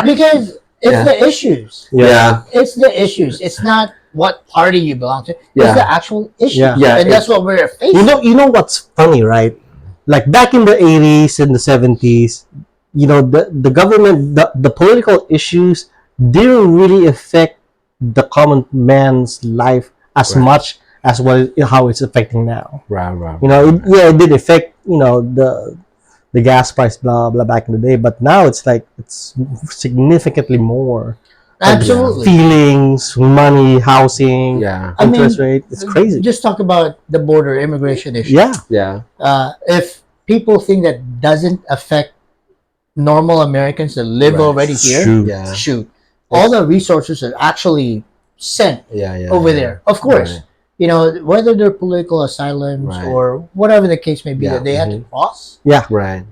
because it's Yeah. the issues. Yeah. It's the issues. It's not what party you belong to. Yeah. It's the actual issue. Yeah. Yeah, And that's what we're facing. You know what's funny, right? Like back in the 80s and the 70s, the government, the political issues didn't really affect the common man's life as Right. much as how it's affecting now. Right. It did affect the gas price, blah blah, back in the day, but now it's significantly more. Absolutely. Feelings, money, housing, Yeah. interest rate. It's crazy. Just talk about the border immigration issue. Yeah. Yeah. If people think that doesn't affect normal Americans that live Right. already here, Shoot. Yeah. shoot, all the resources are actually sent Yeah. over there. Of course, Right. whether they're political asylums Right. or whatever the case may be Yeah. that they had to cross, Right.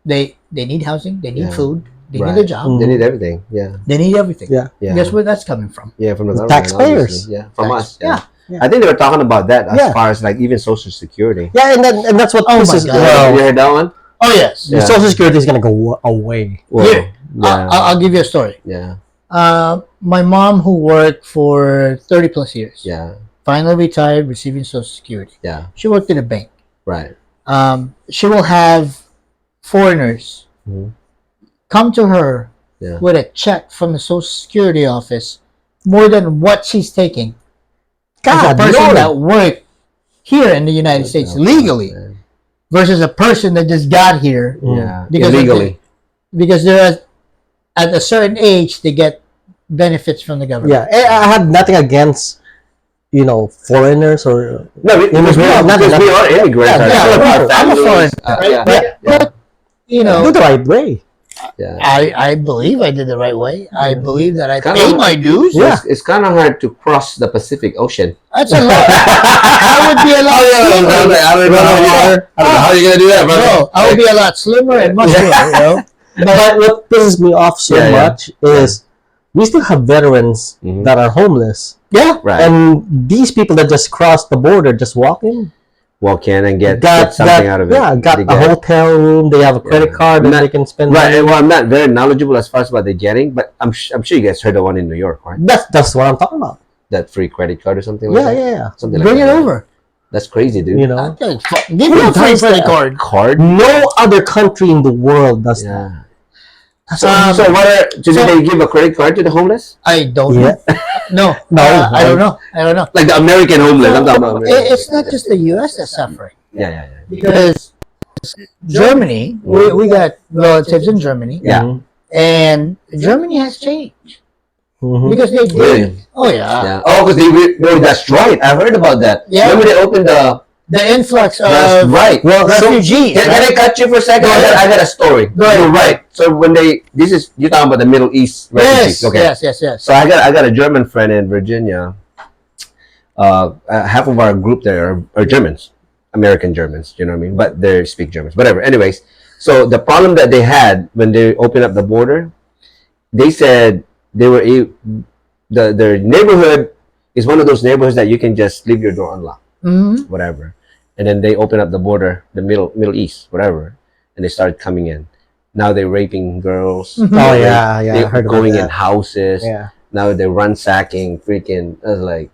they need housing, they need Yeah. food, they Right. need a job, They need everything. Yeah. they need everything. Yeah. Yeah. Guess where that's coming from? Yeah, from the The government, taxpayers. obviously. Yeah, from us. Yeah. Yeah. I think they were talking about that as Yeah. far as like even Social Security. Yeah, and that's what Oh this my is. God. You Well, heard that one? Oh yes. the Yeah. Social Security is gonna go away. Well, Here, yeah. I'll give you a story. Yeah. My mom, who worked for 30 plus years, Yeah. finally retired, receiving Social Security. Yeah. She worked in a bank. Right. She will have foreigners Mhm. come to her Yeah. with a check from the Social Security office more than what she's taking as a God, person Lord. that worked here in the United States legally versus a person that just got here Yeah. Because of Illegally. because they're at a certain age they get benefits from the government. Yeah, I have nothing against foreigners or No, because we are immigrants. Yeah, ourselves. yeah, Our I'm a families, foreign, yeah. But do know, the right way. Yeah. I believe I did the right way. I believe that I Kind paid of- my dues. Yeah. It's kind of hard to cross the Pacific Ocean. That's a lot. I would be a lot slimmer. I don't know how you're gonna do that, No, I would be a lot slimmer and muscular, But what pisses me off so Yeah, yeah. much is we still have veterans Mhm. that are homeless, Yeah. Right. and these people that just crossed the border, just walk in, Walk in and get something out of it. Yeah, got They a get- hotel room. They have a credit card that Not- they can spend. Right. money. And well, I'm not very knowledgeable as far as what they're getting, but I'm sure you guys heard the one in New York, right? That's what I'm talking about. That free credit card or something like Yeah, that. yeah. Something Bring like it that. over. That's crazy, dude. You know, Okay, give me a free does credit that? card. Card. no other country in the world does that. Yeah. That's So what are? Do they give a credit card to the homeless? I don't Yeah. know. No, I don't know. I don't know. Like the American homeless. I'm talking about. American. It's not just the U.S. that's suffering Yeah. because Germany, we got relatives in Germany, Yeah. and Germany has changed Mhm. because they did. Really? Oh yeah. Yeah. Oh, because no, that's right. I heard about that. Yeah. Remember they opened the. The influx That's of right. Well, refugees. Can I cut you for a second? Go ahead. I got a story. Go ahead. You're right. So when you're talking about the Middle East refugees. Yes, Okay. yes. So I got a German friend in Virginia. Half of our group there are Germans, American Germans. You know what I mean? But they speak German. Whatever. Anyways, so the problem that they had when they opened up the border, they said they were their neighborhood is one of those neighborhoods that you can just leave your door unlocked, Mhm. whatever. and then they open up the border, the Middle East, whatever, and they started coming in. Now they're raping girls. Oh yeah, yeah. I They're heard about going in that. houses. Yeah. Now they're ransacking freaking. I was like,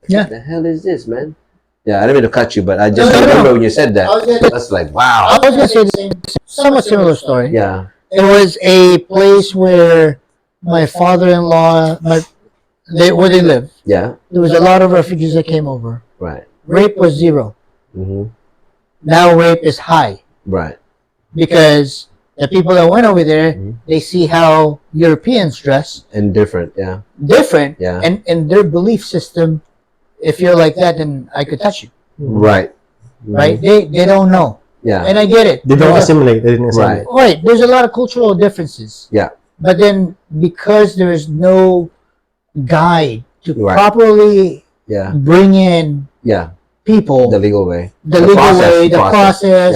Yeah. what the hell is this, man? Yeah, I didn't mean to cut you, but I just No, no, no. remember when you said that. I was gonna- That's like, I wow. was gonna say the same, somewhat similar story. Yeah, It was a place where my father-in-law, where they lived. yeah, There was a lot of refugees that came over. right. Rape was zero. Mm-hmm. Now rape is high Right. because the people that went over there, they see how Europeans dress And different. Yeah, different, yeah. and in their belief system, if you're like that, then I could touch you, Right. right? They don't know, Yeah. and I get it. They don't There's a- assimilate. They didn't assimilate. Right. There's a lot of cultural differences. Yeah. But then because there's no guide to Right. properly Yeah. bring in Yeah. people, The legal way. the legal process, way, the process,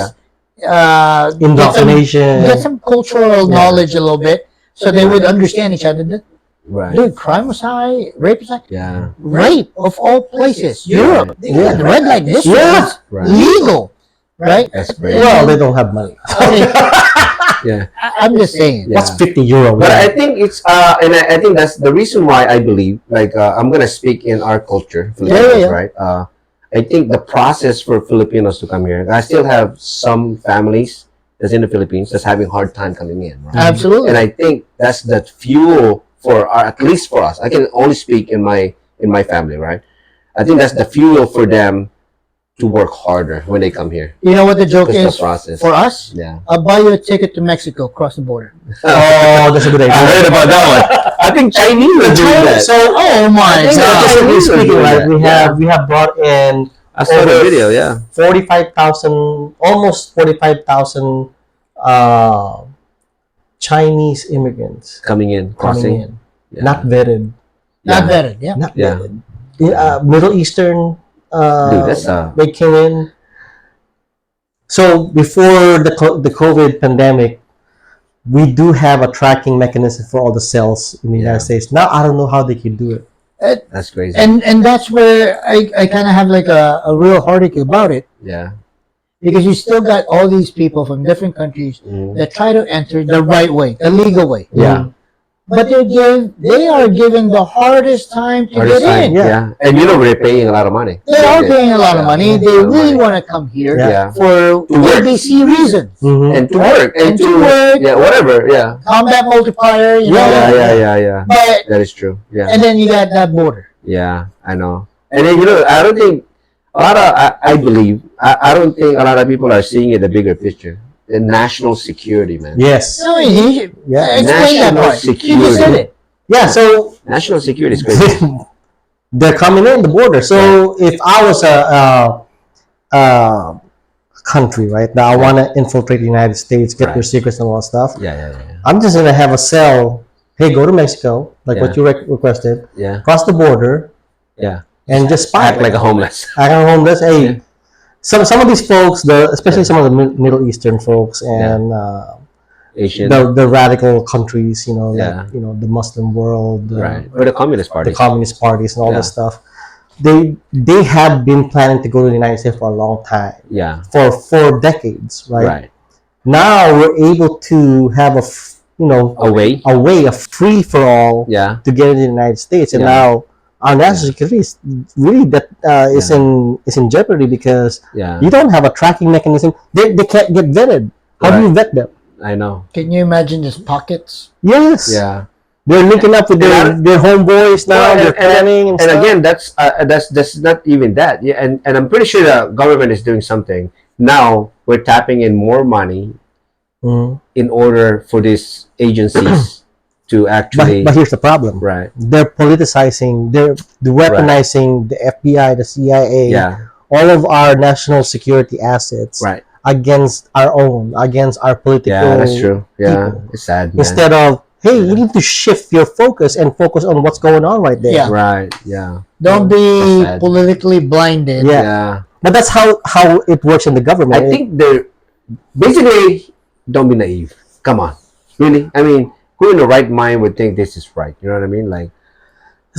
Indoctrination. get some cultural knowledge a little bit, so they would understand each other. Right. Dude, crime was high, rape was high. Yeah. Rape of all places, Europe. Yeah. The red light district Yeah. is Right. legal, right? That's crazy. Well, they don't have money. I mean, Yeah. I'm just saying. Yeah. What's 50 euro? But I think it's and I think that's the reason why I believe I'm gonna speak in our culture, Filipinos, Yeah. right? I think the process for Filipinos to come here. I still have some families that's in the Philippines that's having hard time coming in, right? Absolutely. And I think that's the fuel for at least for us. I can only speak in my family, right? I think that's the fuel for them to work harder when they come here. You know what the joke Because is the process. for us? Yeah. I'll buy you a ticket to Mexico, cross the border. Oh, that's a good idea. I heard about that one. I think Chinese are doing that. So, Oh my think god! that's- statistically speaking, doing right, that. we have brought in I saw the video, yeah. 45,000, almost 45,000 Chinese immigrants Coming in, crossing. coming in, Yeah. not vetted, Not Yeah. vetted, yeah. not Yeah. vetted. Middle Eastern, Dude, that's they came in. So before the COVID pandemic, we do have a tracking mechanism for all the cells in the Yeah. United States. Now I don't know how they can do it. That's crazy. And that's where I kind of have like a real heartache about it, Yeah. because you still got all these people from different countries Mm. that try to enter the right way, the legal way. Yeah. But they are given the hardest time to Hardest get time, in. yeah. And you know they're paying a lot of money. They are paying a lot of Yeah. money. They really want to come here Yeah. for work. ABC reasons. Mhm. And to work. And to work. Yeah, whatever. Yeah. Combat multiplier, you know. Yeah. But That is true. Yeah. and then you got that border. Yeah, I know. And then, I don't think a lot of, I believe, I don't think a lot of people are seeing it the bigger picture. The national security, man. Yes. I mean, you should Yeah. explain that National part. You just said security. it. Yeah. So National security is crazy. they're coming in the border. So if I was a country, right, now I want to infiltrate the United States, get Right. their secrets and all that stuff, Yeah. I'm just gonna have a cell. Hey, go to Mexico, like what Yeah. you requested, Yeah. cross the border, Yeah. and just spy. Act like a homeless. Act like a homeless. Hey, Yeah. some of these folks, especially some of the Middle Eastern folks and Asian. the radical countries, like, Yeah. the Muslim world, Right. Or the Communist the Party. communist parties and all Yeah. this stuff. They have been planning to go to the United States for a long time, Yeah. for decades, right? Right. Now we're able to have Away. a way, a free for all Yeah. to get into the United States, and Yeah. now our national security is really is in jeopardy because Yeah. you don't have a tracking mechanism. They can't get vetted. How do you vet them? I know. Can you imagine just pockets? Yes. Yeah. They're linking up with their homeboys now. Well, they're planning and and stuff. again, that's not even that. Yeah, and I'm pretty sure the government is doing something now. We're tapping in more money Mhm. in order for these agencies to actually. But here's the problem. Right. They're politicizing. They're weaponizing the FBI, the CIA, Yeah. all of our national security assets Right. against our political. Yeah, that's true. Yeah, people. it's sad. Man. Instead of, hey, you need to shift your focus and focus on what's going on right there. Yeah. Right. Yeah. Don't be That's sad. politically blinded. Yeah. Yeah. But that's how it works in the government. I think they're basically don't be naive. Come on, really? I mean, who in the right mind would think this is right? You know what I mean? Like,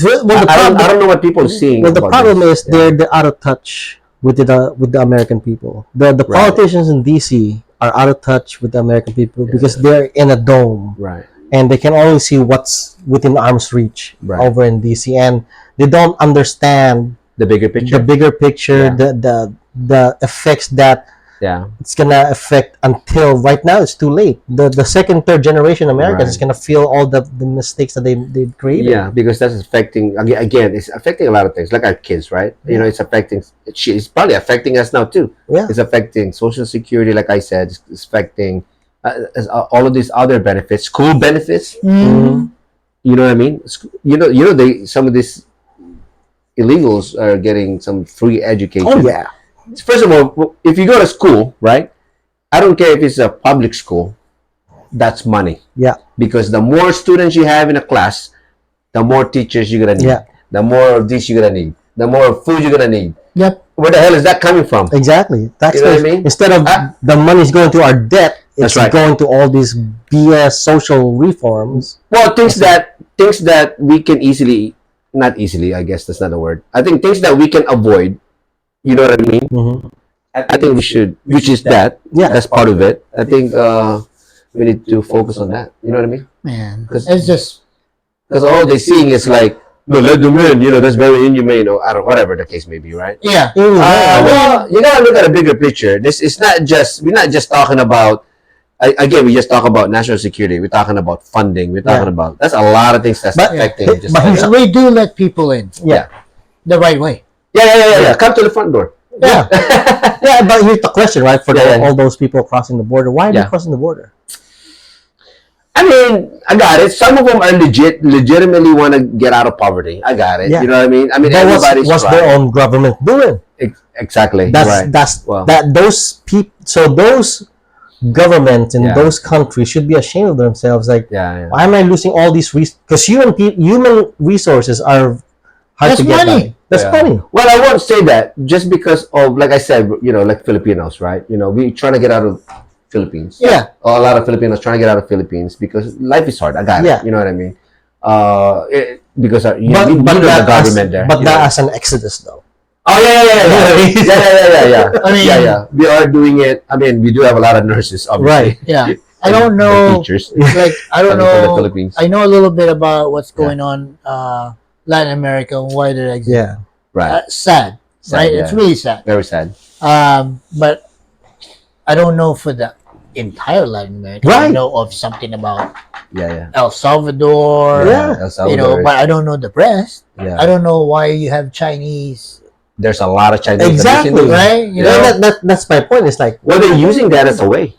Well, the I problem, don't know what people are seeing. well, the about problem this. is they're out of touch with the American people. The Right. politicians in DC are out of touch with the American people because they're in a dome Right. and they can only see what's within arm's reach Right. over in DC, and they don't understand The bigger picture. the bigger picture, Yeah. the effects that Yeah. it's gonna affect. Until right now it's too late. The second, third generation Americans Right. is gonna feel all the mistakes that they created. Yeah, because that's affecting again. It's affecting a lot of things, like our kids, right? You know, it's affecting. It's probably affecting us now too. Yeah. It's affecting Social Security, like I said. It's affecting all of these other benefits, school benefits. Mm. You know what I mean? They some of these illegals are getting some free education. Oh yeah. First of all, if you go to school, right? I don't care if it's a public school. That's money. Yeah. Because the more students you have in a class, the more teachers you're gonna need. Yeah. The more of this you're gonna need. The more food you're gonna need. Yep. Where the hell is that coming from? Exactly. That's You know what I mean? Instead of the money's going to our debt, it's That's right. going to all these BS social reforms. Well, things that we can easily, not easily, I guess that's not a word. I think things that we can avoid. You know what I mean? Mm-hmm. I think we should, which is that. Yeah. That's part of it. I think we need to focus on that. You know what I mean? Man, 'Cause- it's just Because all they're seeing is like, no, let them in. You know, that's very inhumane, or I don't, whatever the case may be, right? yeah. Well, you gotta look at a bigger picture. It's not just, we're not just talking about. Again, we just talk about national security. We're talking about funding. We're talking about, that's a lot of things that's But- affecting. but Just here's- We do let people in yeah. the right way. Yeah. Come to the front door. Yeah. Yeah, but here's the question, right? For Yeah. all those people crossing the border, why are they Yeah. crossing the border? I mean, I got it. Some of them are legitimately want to get out of poverty. I got it. Yeah. You know what I mean? I mean, But everybody's what's their trying. own government doing? Exactly. That's right. that's Well. that those people. So those governments in Yeah. those countries should be ashamed of themselves. Like, Yeah. why am I losing all these because human resources are hard That's to get money. by. That's Yeah. money. Well, I won't say that just because of, like I said, like Filipinos, right? We trying to get out of Philippines. Yeah. A lot of Filipinos trying to get out of Philippines because life is hard. I got Yeah. it. You know what I mean? Because we But need the that government there. But you that know? as an exodus, though. Oh yeah. I mean- yeah. We are doing it. I mean, we do have a lot of nurses, obviously. Right. Yeah. I don't And know. teachers. Like I don't Coming from the know. Philippines. I know a little bit about what's going on Latin America and why they're exiting. Yeah. Right. Sad, Sad, right? yeah. It's really sad. Very sad. But I don't know for the entire Latin America. I Right. know of something about Yeah. El Salvador. Yeah. El Salvador. But I don't know the rest. Yeah. I don't know why you have Chinese, There's a lot of Chinese. Exactly. right? You Yeah, know, that's my point. It's like, Well, they're using that as a way.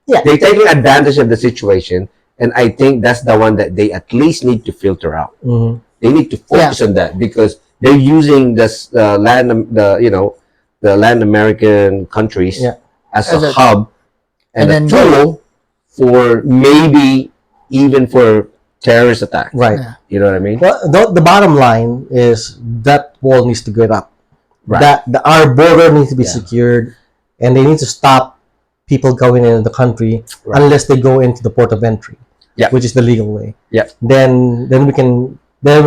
Yeah. They're taking advantage of the situation, and I think that's the one that they at least need to filter out. mhm. They need to focus on that because they're using this the Latin American countries Yeah. as As a a- hub and and a then- tool for maybe even for terrorist attacks. Right. Yeah. You know what I mean? Well, the bottom line is that wall needs to get up. Right. Our border needs to be Yeah. secured, and they need to stop people going into the country Right. unless they go into the port of entry, Yeah. which is the legal way. Yeah. Then we can come I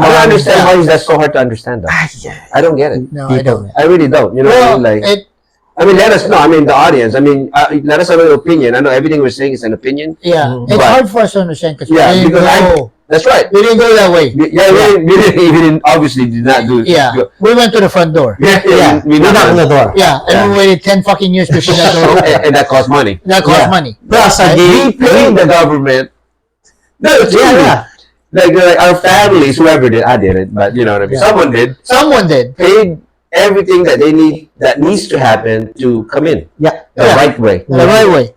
don't on. understand why is that so hard to understand. Though. Yeah. I don't get it. no, I People. don't. I really don't. You know what I Well, mean? Like, it, I mean, let us know. I mean, the audience. I mean, let us know your opinion. I know everything we're saying is an opinion. yeah, Mhm. it's But- hard for us to understand because Yeah, we didn't because go. That's right. We didn't go that way. Yeah, we didn't obviously did not do. Yeah, we went to the front door. Yeah. we We're knocking the door. Yeah, and we waited 10 fucking years before that door opened. and that costs money. That cost Yeah. money. Plus, I We gave. paid the government. No, it's Yeah, true. yeah. Like our families, whoever did, I didn't, but you know what I mean. Yeah. Someone did. Someone did. Paid everything that they need, that needs to happen to come in Yeah. the Yeah. right way. The right way.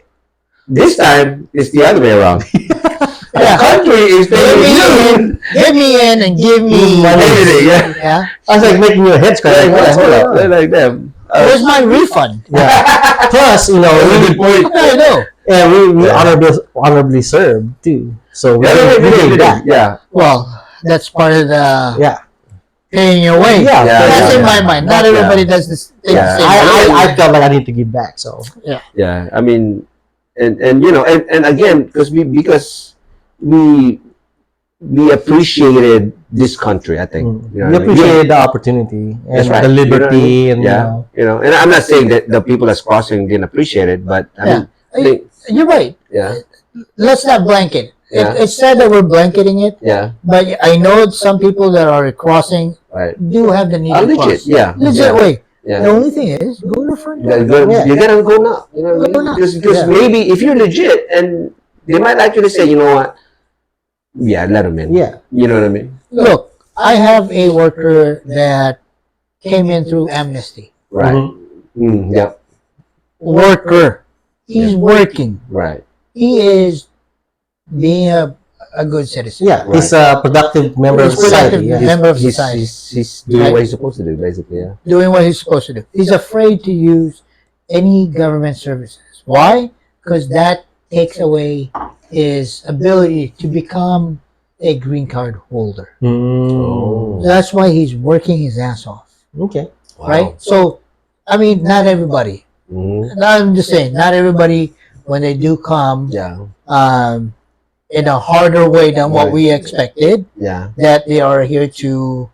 This time it's the other way around. The Yeah. country is Give paying me you in, give me in, and give me everything. Yeah. Yeah. I was like making your head scratch. Like, What's hold going up. on? They're like them. Where's my refund? Yeah. Plus, That's a good point. I know. yeah, we Yeah. honorably served too. So we Yeah, gave back. yeah. Well, that's part of the Yeah. paying your way. Yeah. That's yeah, in my yeah. mind. Not Yeah. everybody does this. Yeah. I felt like I need to give back. So Yeah, I mean, and you know, and again, because we we appreciated this country. I think you know We what I mean? appreciate the opportunity and That's right. the You know what I liberty mean? and Yeah, and I'm not saying that the people that's crossing didn't appreciate it, but I mean, I think, You're right. yeah, Let's not blanket. Yeah. It's sad that we're blanketing it, yeah, but I know some people that are crossing right. do have the need to Legit, cross. yeah, Legit way. yeah. The only thing is, go to the front door. You gotta go now. You know what I Go mean? now. Because Yeah. maybe if you're legit, and they might actually say, you know what? Yeah, let them in. Yeah. You know what I mean? Look, I have a worker that came in through amnesty. Right. Yep. Worker. He's working. Right. He is being a good citizen. Yeah, he's a productive member of He's productive society. Yeah. member of He's, society. he's doing Right. what he's supposed to do, basically. Yeah. Doing what he's supposed to do. He's afraid to use any government services. Why? Because that takes away his ability to become a green card holder. Mm. That's why he's working his ass off. Okay. Right? So, I mean, not everybody. I'm just saying, not everybody, when they do come Yeah. in a harder way than what Right. we expected, Yeah. that they are here to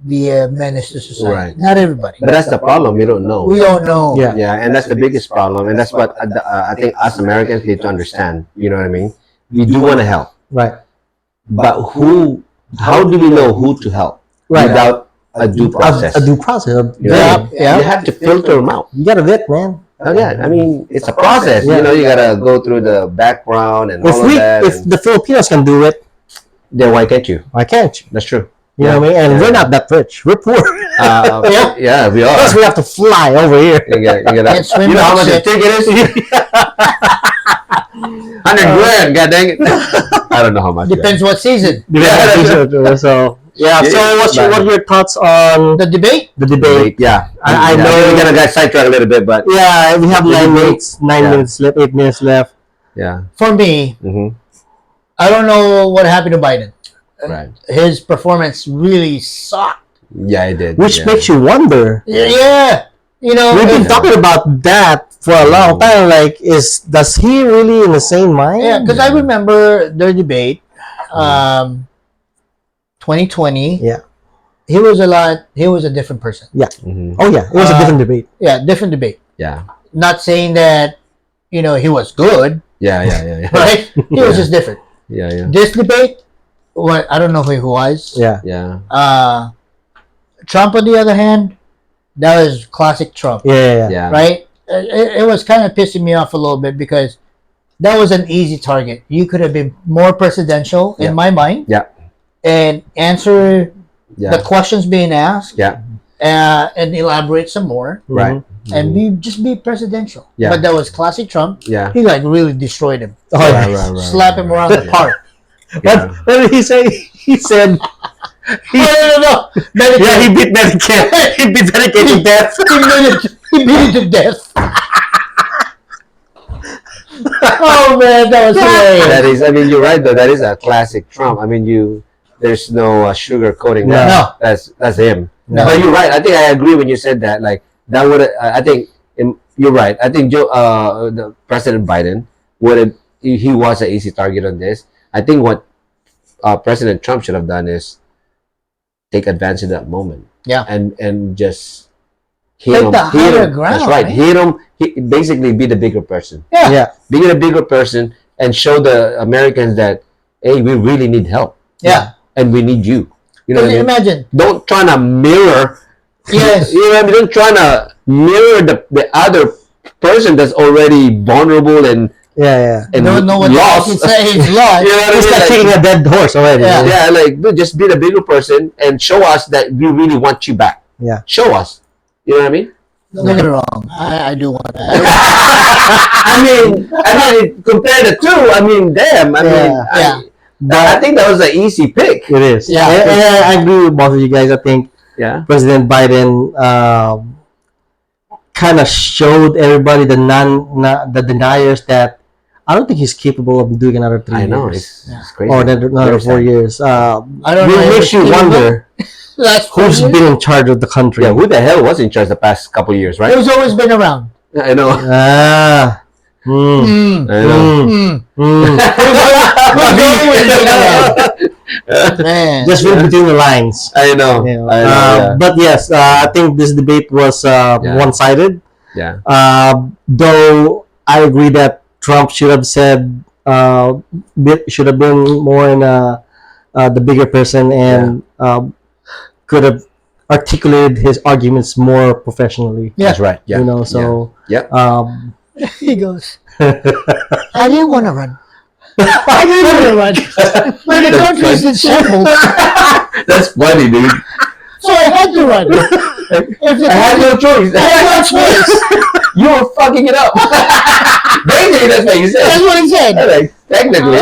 be a menace to society. Right. Not everybody. But that's the problem. We don't know. We don't know. Yeah. Yeah, and that's the biggest problem, and that's what I think us Americans need to understand. You know what I mean? We do want to help, Right. but who? How do we know who to help Right. without a due process? A due process. You know what I mean? Yeah. You have to filter them out. You gotta vet, man. Oh yeah, I mean it's a process. Yeah. You know, you gotta go through the background and all of that. If the Filipinos can do it, Then why can't you? why can't you? That's true. You know what I mean? And Yeah. we're not that rich. We're poor. Yeah, we are. Plus, we have to fly over here. And swim you know how much like a ticket is? 100 grand, god dang it. I don't know how much. Depends what season. So yeah. So what are your thoughts on The debate? the debate? Yeah. I know we're gonna get sidetracked a little bit, but Yeah, we have The 9 debate. minutes. 9 Yeah. minutes left. 8 minutes left. yeah. For me, I don't know what happened to Biden. Right. His performance really sucked. Yeah, I did. Which yeah. makes you wonder. Yeah. You know, We've been if- talking about that for a long time. Like, does he really in the same mind? yeah, because I remember their debate, 2020. Yeah. He was a different person. Oh yeah, it was a different debate. Yeah, different debate. Yeah. Not saying that, he was good, Yeah. right? He was just different. Yeah. This debate, I don't know who he was. Yeah. Yeah. Trump, on the other hand, that was classic Trump, Yeah. Yeah. right? It was kind of pissing me off a little bit because that was an easy target. You could have been more presidential in my mind. Yeah. And answer Yeah. the questions being asked. Yeah. And elaborate some more. Right. And just be presidential. Yeah. But that was classic Trump. Yeah. He really destroyed him. Oh, Right, yeah. right. Slap him around the park. Yeah. What did he say? He said, No. yeah, he beat Medicare. He beat Medicare to death. He beat it to death. Oh man, that was hilarious. That is, I mean, you're right though. That is a classic Trump. I mean, there's no sugar coating that. No. That's him. No. But you're right. I think I agree when you said that. Like that would. I think you're right. I think the President Biden would have. He was an easy target on this. I think what President Trump should have done is take advantage of that moment. Yeah. And just hit Take him. the hit higher him. ground, That's right. right? Hit him. Basically, be the bigger person. Yeah. Yeah. Being a bigger person and show the Americans that, hey, we really need help. Yeah. And we need you. You know what I mean? Imagine. Don't try to mirror. Yes. You know what I mean? Don't try to mirror the other person that's already vulnerable and Yeah. Don't know what lost. he say. He's lost. You know what I He's mean? like Like, kicking a dead horse already. Yeah. yeah, like dude, just be the bigger person and show us that we really want you back. Yeah. Show us. You know what I mean? Don't get me wrong. I do want that. I mean, compare the two. I mean, damn. I mean, Yeah. I think that was an easy pick. It is. Yeah. And I agree with both of you guys. I think Yeah. President Biden kind of showed everybody the deniers that I don't think he's capable of doing another 3 I know. years. It's crazy. Or another 4 years. I don't know. It makes you if it's wonder That's who's been in charge of the country. Yeah, who the hell was in charge the past couple of years, right? Who's always been around? I know. Ah. Mm. Mm. I know. Mm. Mm. Who's always been around? Man. Just read between the lines. I know. You know. I know. But yes, I think this debate was one-sided. Yeah. Though I agree that Trump should have said, should have been more in the bigger person and could have articulated his arguments more professionally. Yeah. That's right. Yeah. You know, so Yeah. He goes, I didn't want to run. I didn't want to run. But the country is in shambles. That's funny, dude. So I had to run. I had no choice. I had no choice. You were fucking it up. Basically, that's what you said. That's what he said. Like, technically,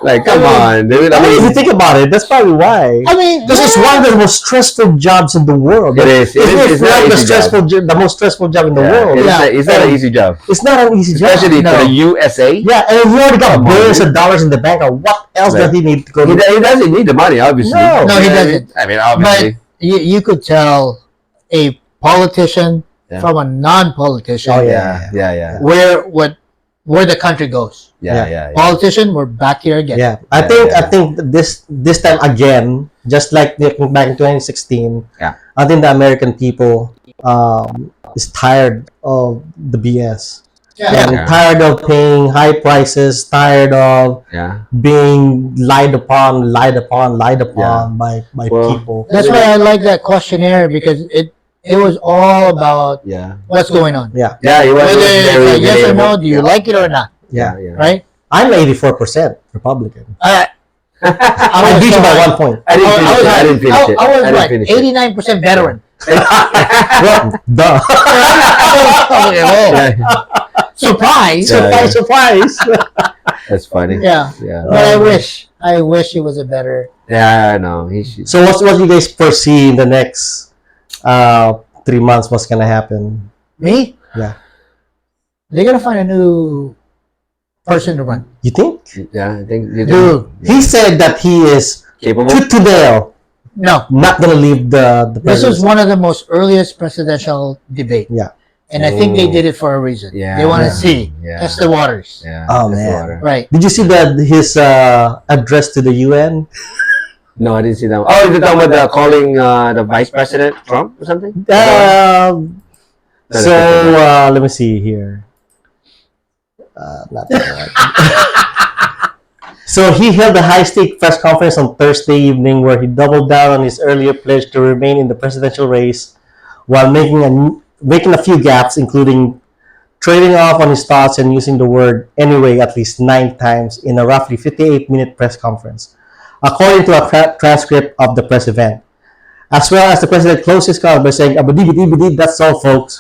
like, come on, dude. I mean, if you think about it, that's probably why. I mean, Because it's one of the most stressful jobs in the world. It is. It's not not an the easy stressful, the most stressful job in the world. It's not an easy job, It's not an easy job. especially for the USA. Yeah, and he already got Come on, billions dude. of dollars in the bank. What else does he need to go He, to? he doesn't need the money, obviously. No, he doesn't. I mean, obviously. But you could tell a politician from a non-politician Oh, Yeah. where the country goes. Yeah. Politician, we're back here again. Yeah, I think this time again, just like back in 2016, I think the American people is tired of the BS. And tired of paying high prices, tired of being lied upon by people. That's why I like that questionnaire, because it was all about what's going on. Yeah, It was Whether it's very like yes or no, relatable. do you like it or not? yeah. Right? I'm 84% Republican. I I beat you by 1 point. I didn't finish it. I was didn't like finish it. 89% veteran. Well, duh. Surprise! Surprise! That's funny. Yeah. But I wish it was a better. Yeah, I know. He should. So what you guys foresee in the next 3 months? What's gonna happen? Me? Yeah. They're gonna find a new person to run. You think? Yeah, I think you Dude, He said that he is capable. tooth to nail, no. not gonna leave the This was presidency. one of the most earliest presidential debate. Yeah. And I think they did it for a reason. Yeah. They want to Yeah. see, Yeah. test the waters. Yeah. Oh, that's the man. water. Right. Did you see his address to the UN? No, I didn't see that one. Oh, you're talking about calling the vice president Trump or something? So let me see here. Not that one. So he held a high-stake press conference on Thursday evening where he doubled down on his earlier pledge to remain in the presidential race while making a few gaps, including trading off on his thoughts and using the word anyway at least 9 times in a roughly 58-minute press conference, according to a transcript of the press event. As well as the president closed his comment by saying, "Abadibidi, that's all, folks."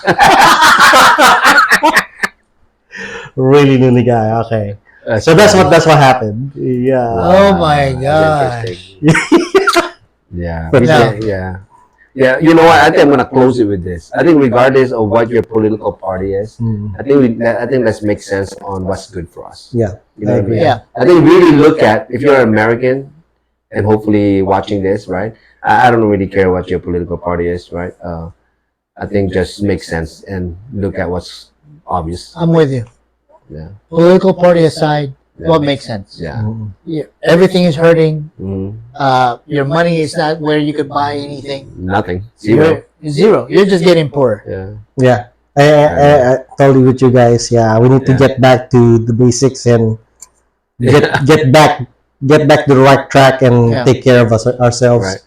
Really loony guy. Okay. So that's what happened. Yeah. Oh my That's gosh. interesting. Yeah. But Yeah. You know what? I think I'm gonna close it with this. I think regardless of what your political party is, I think let's make sense on what's good for us. Yeah. You know what I mean? Yeah. I think really look at, if you're an American and hopefully watching this, right? I don't really care what your political party is, right? I think just make sense and look at what's obvious. I'm with you. Yeah. Political party aside, what makes sense? Yeah. Everything is hurting. Mhm. Your money is not where you could buy anything. Nothing. Zero. Zero. You're just getting poorer. Yeah. Yeah. I totally with you guys. Yeah, we need to get back to the basics and get back to the right track and take care of ourselves. Right.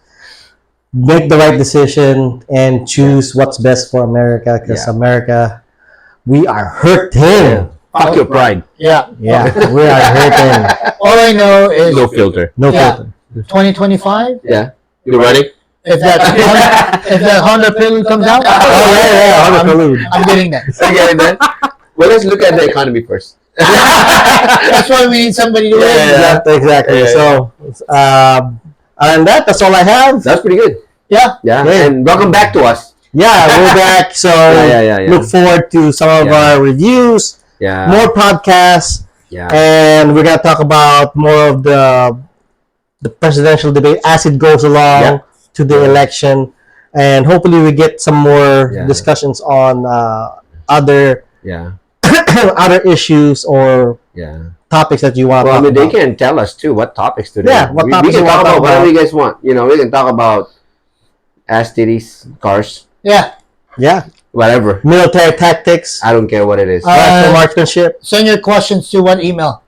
Make the right decision and choose what's best for America, because America, we are hurting. Fuck your pride. Yeah. Yeah, we are hurting. All I know is No filter. No Yeah. filter. 2025. Yeah. You ready? If that Honda Pilot comes out, I'm getting that. Okay, then. Well, let's look at the economy first. That's why we need somebody to win. Exactly. Yeah. So, other than that's all I have. That's pretty good. Yeah. Yeah. Yeah. And welcome back to us. Yeah, we're back. So Yeah. look forward to some of our reviews, Yeah. more podcasts, Yeah. and we're gonna talk about more of the presidential debate as it goes along to the election, and hopefully we get some more discussions on other Yeah. other issues or Yeah. topics that you want to Well, I talk mean, they about. can tell us too what topics today. Yeah, what we topics can you talk wanna about talk whatever about. you guys want. You know, we can talk about ass titties, cars, Yeah. Yeah, whatever. military tactics, I don't care what it is. rifle marksmanship. Send your questions to what email?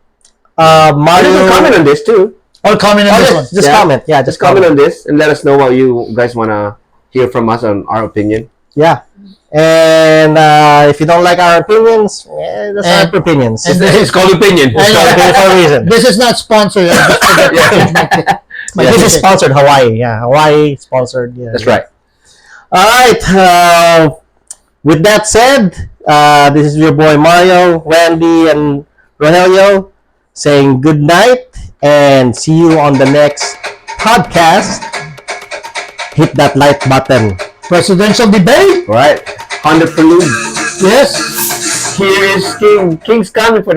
You Mario. can comment on this too. Or comment on Oh, this just, one. just Yeah. comment. Yeah, Just comment on this and let us know what you guys want to hear from us on our opinion. Yeah. And if you don't like our opinions, that's And- our opinions. and- It's called opinion. I know. For a reason. This is not sponsored. I just forgot to change my This is ticket. sponsored Hawaii. Yeah, Hawaii sponsored. Yeah. That's right. All right. With that said, this is your boy Mario, Randy, and Rogelio saying good night and see you on the next podcast. Hit that like button. Presidential debate. Right. 100 for lube. Yes. Here is King. King's coming for